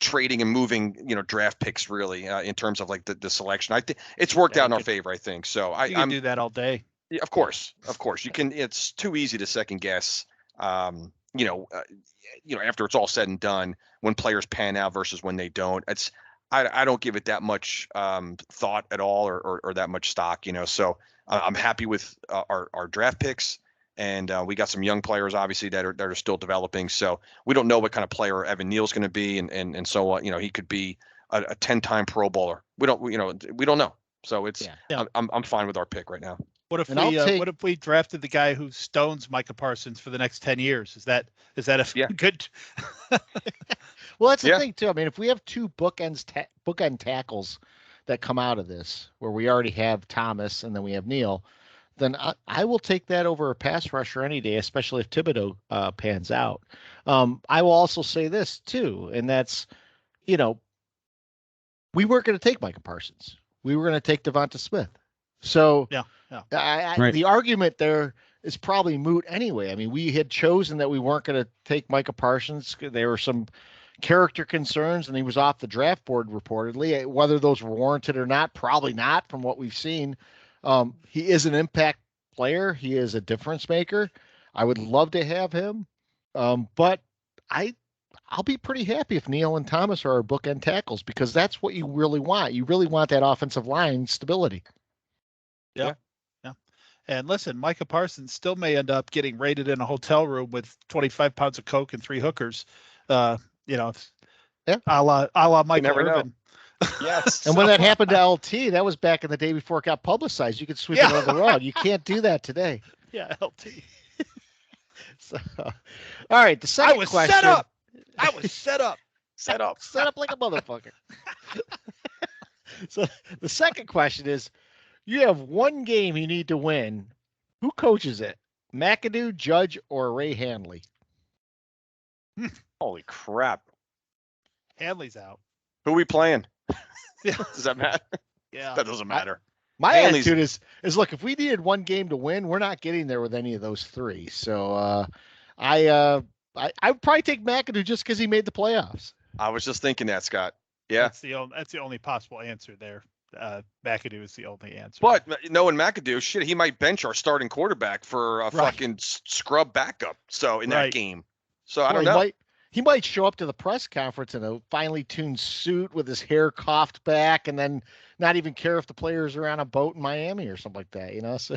trading and moving, draft picks, really, in terms of like the selection. I think it's worked out in our favor, I think. So you can do that all day. Yeah, of course you can. It's too easy to second guess, after it's all said and done, when players pan out versus when they don't. I don't give it that much thought at all, or that much stock, so I'm happy with our draft picks, and we got some young players, obviously, that are still developing. So we don't know what kind of player Evan Neal's going to be, and so on. He could be a 10-time Pro Bowler. We don't know. So it's I'm fine with our pick right now. What if we drafted the guy who stones Micah Parsons for the next 10 years? Is that a good? Well, that's the thing too. I mean, if we have 2 bookend tackles that come out of this, where we already have Thomas and then we have Neal, then I will take that over a pass rusher any day, especially if Thibodeau pans out. I will also say this too, and that's, we weren't going to take Micah Parsons. We were going to take Devonta Smith. So the argument there is probably moot anyway. I mean, we had chosen that we weren't going to take Micah Parsons. There were some character concerns, and he was off the draft board reportedly. Whether those were warranted or not, probably not, from what we've seen. He is an impact player. He is a difference maker. I would love to have him, but I'll be pretty happy if Neal and Thomas are our bookend tackles, because that's what you really want. You really want that offensive line stability. Yeah. And listen, Micah Parsons still may end up getting raided in a hotel room with 25 pounds of coke and 3 hookers. A la Michael Irvin. Yes. And when that happened to LT, that was back in the day before it got publicized. You could sweep it under the rug. You can't do that today. Yeah, LT. So, all right, the second question. I was set up. Set up like a motherfucker. So the second question is, you have one game you need to win. Who coaches it? McAdoo, Judge, or Ray Handley? Holy crap. Handley's out. Who are we playing? Does that matter? Yeah. That doesn't matter. My attitude is look, if we needed one game to win, we're not getting there with any of those 3. So I would probably take McAdoo just because he made the playoffs. I was just thinking that, Scott. Yeah. That's the only possible answer there. McAdoo is the only answer. But knowing McAdoo, shit, he might bench our starting quarterback for a fucking scrub backup. So in that game. So I don't know. He might show up to the press conference in a finely tuned suit with his hair coiffed back, and then not even care if the players are on a boat in Miami or something like that. You know. So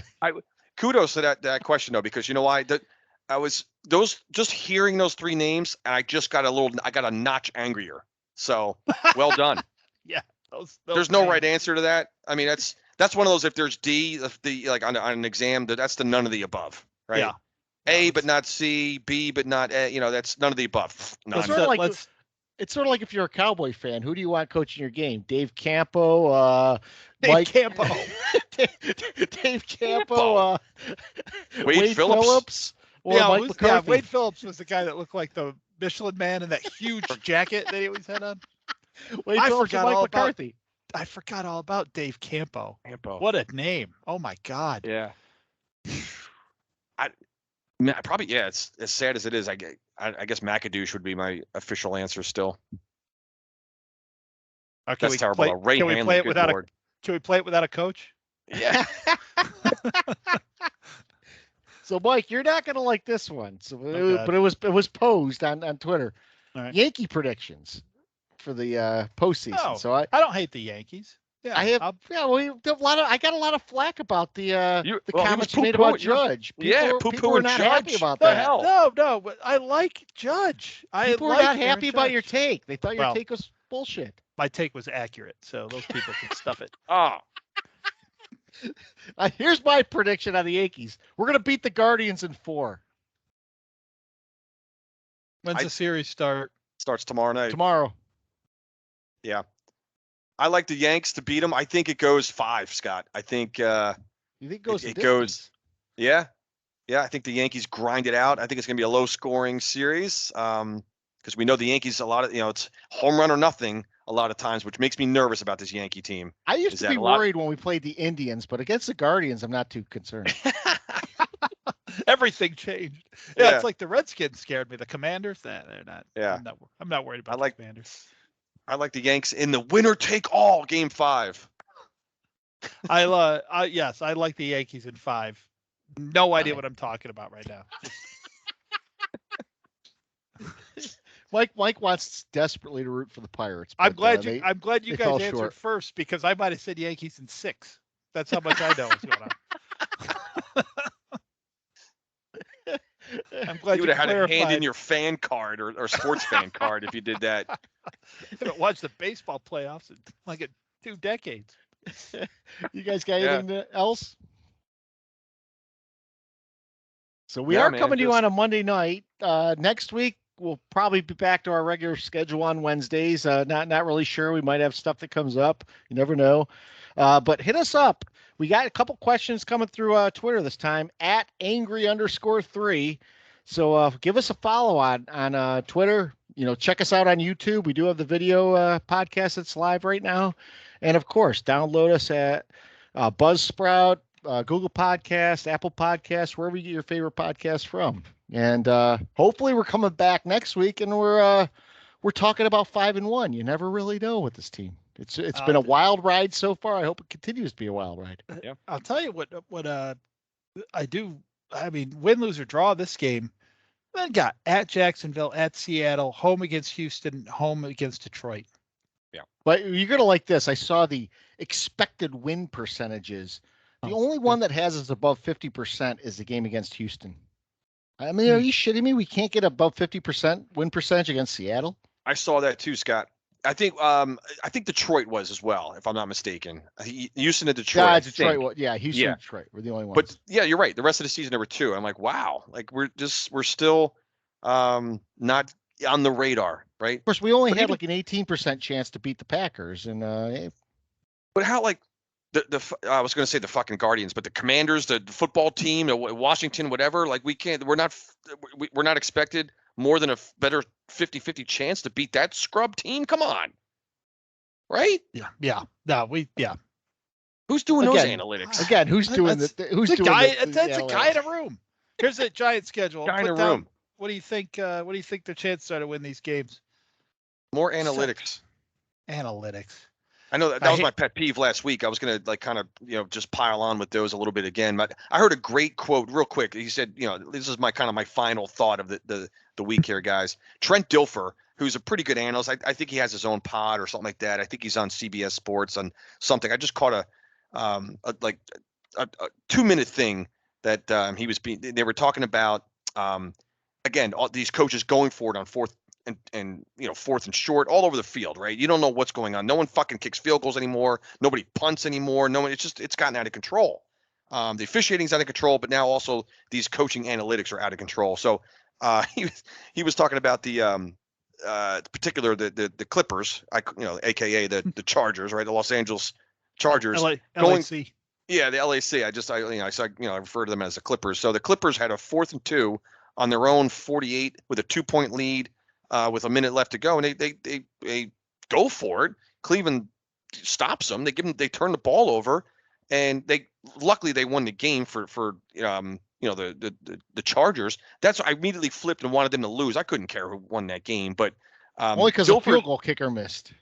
kudos to that question though, because you know why? I was just hearing those three names, and I just got a notch angrier. So well done. Yeah. There's no right answer to that. I mean, that's one of those. If there's D, like on an exam, that's the none of the above, right? Yeah. A but not C, B but not A. You know, that's none of the above. None. It's sort of like if you're a Cowboy fan, who do you want coaching your game? Dave Campo, Mike Campo, Dave Campo, Wade Phillips. Or Mike McCarthy. Wade Phillips was the guy that looked like the Michelin Man in that huge jacket that he always had on. I forgot all about Dave Campo. What a name! Oh my God. Yeah. Probably, yeah. It's as sad as it is. I guess McAdoosh would be my official answer still. That's terrible. Can we play it without a coach? Yeah. So, Mike, you're not going to like this one. So, but it was posed on Twitter. Right. Yankee predictions for the postseason. Oh, so I don't hate the Yankees. Yeah, I got a lot of flack about the comments you made about Judge. People are not happy about that. No, but I like Judge. People were not happy about your take. They thought your take was bullshit. My take was accurate, so those people can stuff it. Oh. Here's my prediction on the Yankees. We're going to beat the Guardians in 4. When's the series start? Starts tomorrow night. Tomorrow. Yeah. I like the Yanks to beat them. I think it goes 5, Scott. I think you think it goes. Yeah. I think the Yankees grind it out. I think it's going to be a low-scoring series because we know the Yankees it's home run or nothing a lot of times, which makes me nervous about this Yankee team. I used to be worried when we played the Indians, but against the Guardians, I'm not too concerned. Everything changed. Yeah, it's like the Redskins scared me. The Commanders, they're not. Yeah, I'm not worried about the Commanders. I like the Yanks in the winner take all Game 5. I like the Yankees in 5. No idea what I'm talking about right now. Mike wants desperately to root for the Pirates. I'm glad you guys answered first because I might have said Yankees in 6. That's how much I know what's going on. I'm glad you would have had a hand in your fan card or sports fan card if you did that. I haven't watched the baseball playoffs in like 2 decades. You guys got anything else? So we are coming to you on a Monday night. Next week we'll probably be back to our regular schedule on Wednesdays. Not really sure. We might have stuff that comes up. You never know. But hit us up. We got a couple questions coming through Twitter this time at @angry_3. So give us a follow on Twitter. Check us out on YouTube. We do have the video podcast that's live right now. And of course, download us at Buzzsprout, Google Podcasts, Apple Podcasts, wherever you get your favorite podcasts from. And hopefully we're coming back next week and we're talking about 5-1. You never really know with this team. It's been a wild ride so far. I hope it continues to be a wild ride. Yeah. I'll tell you what I do. I mean, win, lose, or draw this game. Then got at Jacksonville, at Seattle, home against Houston, home against Detroit. Yeah. But you're going to like this. I saw the expected win percentages. The only one that has us above 50% is the game against Houston. I mean, are you shitting me? We can't get above 50% win percentage against Seattle? I saw that too, Scott. I think Detroit was as well, if I'm not mistaken. Houston and Detroit. Yeah, Detroit. Houston and Detroit were the only ones. But yeah, you're right. The rest of the season there were 2. I'm like, wow, like we're still not on the radar, right? Of course, we only had like an 18% chance to beat the Packers, and but how like I was going to say the fucking Guardians, but the Commanders, the football team, Washington, whatever. Like we're not expected more than a better 50-50 chance to beat that scrub team. Come on. Right? Yeah. No, Who's doing those analytics? Again, who's doing the guy? That's a guy in a room. Here's a Giant schedule. Guy in a room. What do you think? What do you think their chances are to win these games? More analytics. Analytics. I know that was my pet peeve last week. I was going to kind of, just pile on with those a little bit again. But I heard a great quote real quick. He said, this is my final thought of the week here, guys. Trent Dilfer, who's a pretty good analyst. I think he has his own pod or something like that. I think he's on CBS Sports on something. I just caught a 2-minute thing that they were talking about, again, all these coaches going for it on fourth and fourth and short all over the field, right? You don't know what's going on. No one fucking kicks field goals anymore. Nobody punts anymore. No one. It's gotten out of control. The officiating's out of control, but now also these coaching analytics are out of control. So he was talking about the particular the Clippers, AKA the Chargers, right? The Los Angeles Chargers. LAC. Yeah, the LAC. I refer to them as the Clippers. So the Clippers had a 4th and 2 on their own 48 with a 2-point lead. With a minute left to go, and they go for it. Cleveland stops them. They turn the ball over, and luckily they won the game for the Chargers. That's I immediately flipped and wanted them to lose. I couldn't care who won that game, but only because the field goal kicker missed.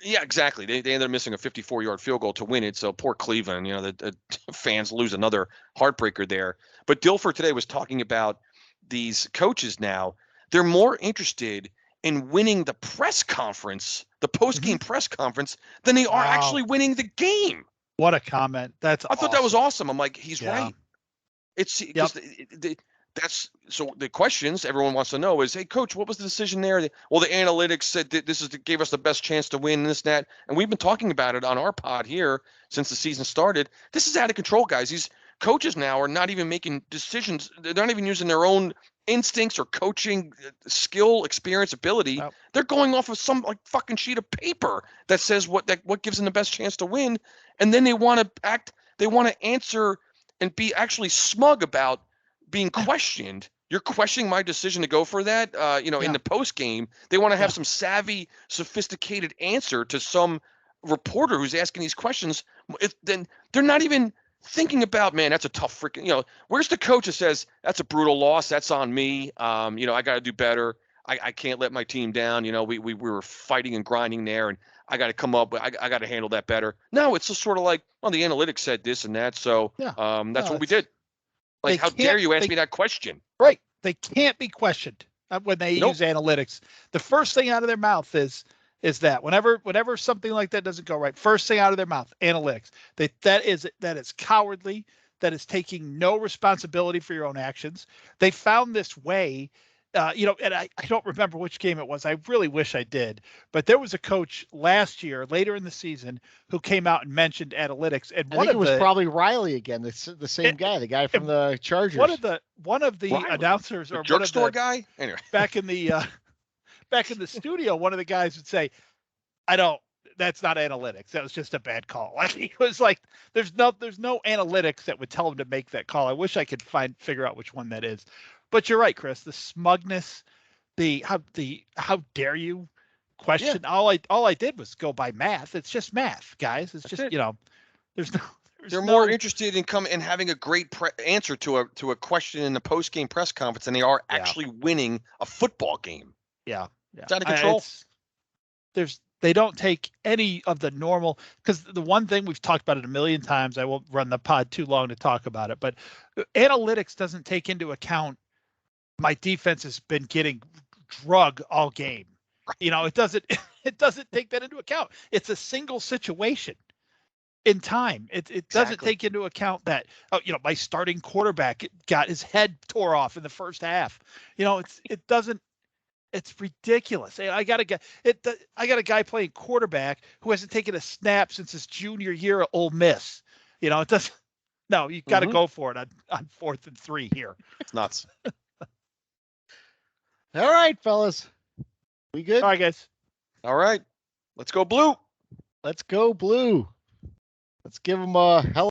Yeah, exactly. They ended up missing a 54-yard field goal to win it. So poor Cleveland. The fans lose another heartbreaker there. But Dilfer today was talking about these coaches now. They're more interested in winning the press conference, the post-game press conference, than they are actually winning the game. What a comment. I thought that was awesome. I'm like, he's right. It's that's so the questions everyone wants to know is, hey, coach, what was the decision there? Well, the analytics said that gave us the best chance to win this, that. And we've been talking about it on our pod here since the season started. This is out of control, guys. These coaches now are not even making decisions. They're not even using their own instincts or coaching skill, experience, ability. Wow. They're going off of some fucking sheet of paper that says what gives them the best chance to win, and then they want to answer and be actually smug about being questioned. You're questioning my decision to go for that. In the post game, they want to have some savvy, sophisticated answer to some reporter who's asking these questions. Then they're not even thinking about, man, that's a tough freaking, where's the coach that says that's a brutal loss, that's on me, I got to do better, I can't let my team down, we were fighting and grinding there, and I got to come up, I got to handle that better. No, it's just sort of like, well, the analytics said this and that, so that's what we did. Like, how dare you ask me that question? Right. They can't be questioned when they use analytics. The first thing out of their mouth is that whenever something like that doesn't go right, first thing out of their mouth, analytics. That is cowardly. That is taking no responsibility for your own actions. They found this way, and I don't remember which game it was. I really wish I did. But there was a coach last year, later in the season, who came out and mentioned analytics. And I think it was probably Riley again. The same guy, the guy from the Chargers. One of the Riley, announcers the or jerk store guy. Anyway, back in the studio, one of the guys would say, that's not analytics. That was just a bad call. Like, he was like, there's no analytics that would tell him to make that call. I wish I could figure out which one that is. But you're right, Chris, the smugness, how dare you question. Yeah. All I did was go by math. It's just math, guys. It's just, they're more interested in having a great answer to a question in the post-game press conference than they are actually winning a football game. Yeah. It's out of control. They don't take any of the normal, because the one thing we've talked about it a million times, I won't run the pod too long to talk about it, but analytics doesn't take into account my defense has been getting drug all game. It doesn't take that into account. It's a single situation in time. It doesn't take into account that, my starting quarterback got his head tore off in the first half. It doesn't. It's ridiculous. I got a guy playing quarterback who hasn't taken a snap since his junior year at Ole Miss. It doesn't. No, you got to go for it on 4th and 3 here. It's nuts. All right, fellas. We good? All right, guys. All right. Let's go blue. Let's go blue. Let's give them a hell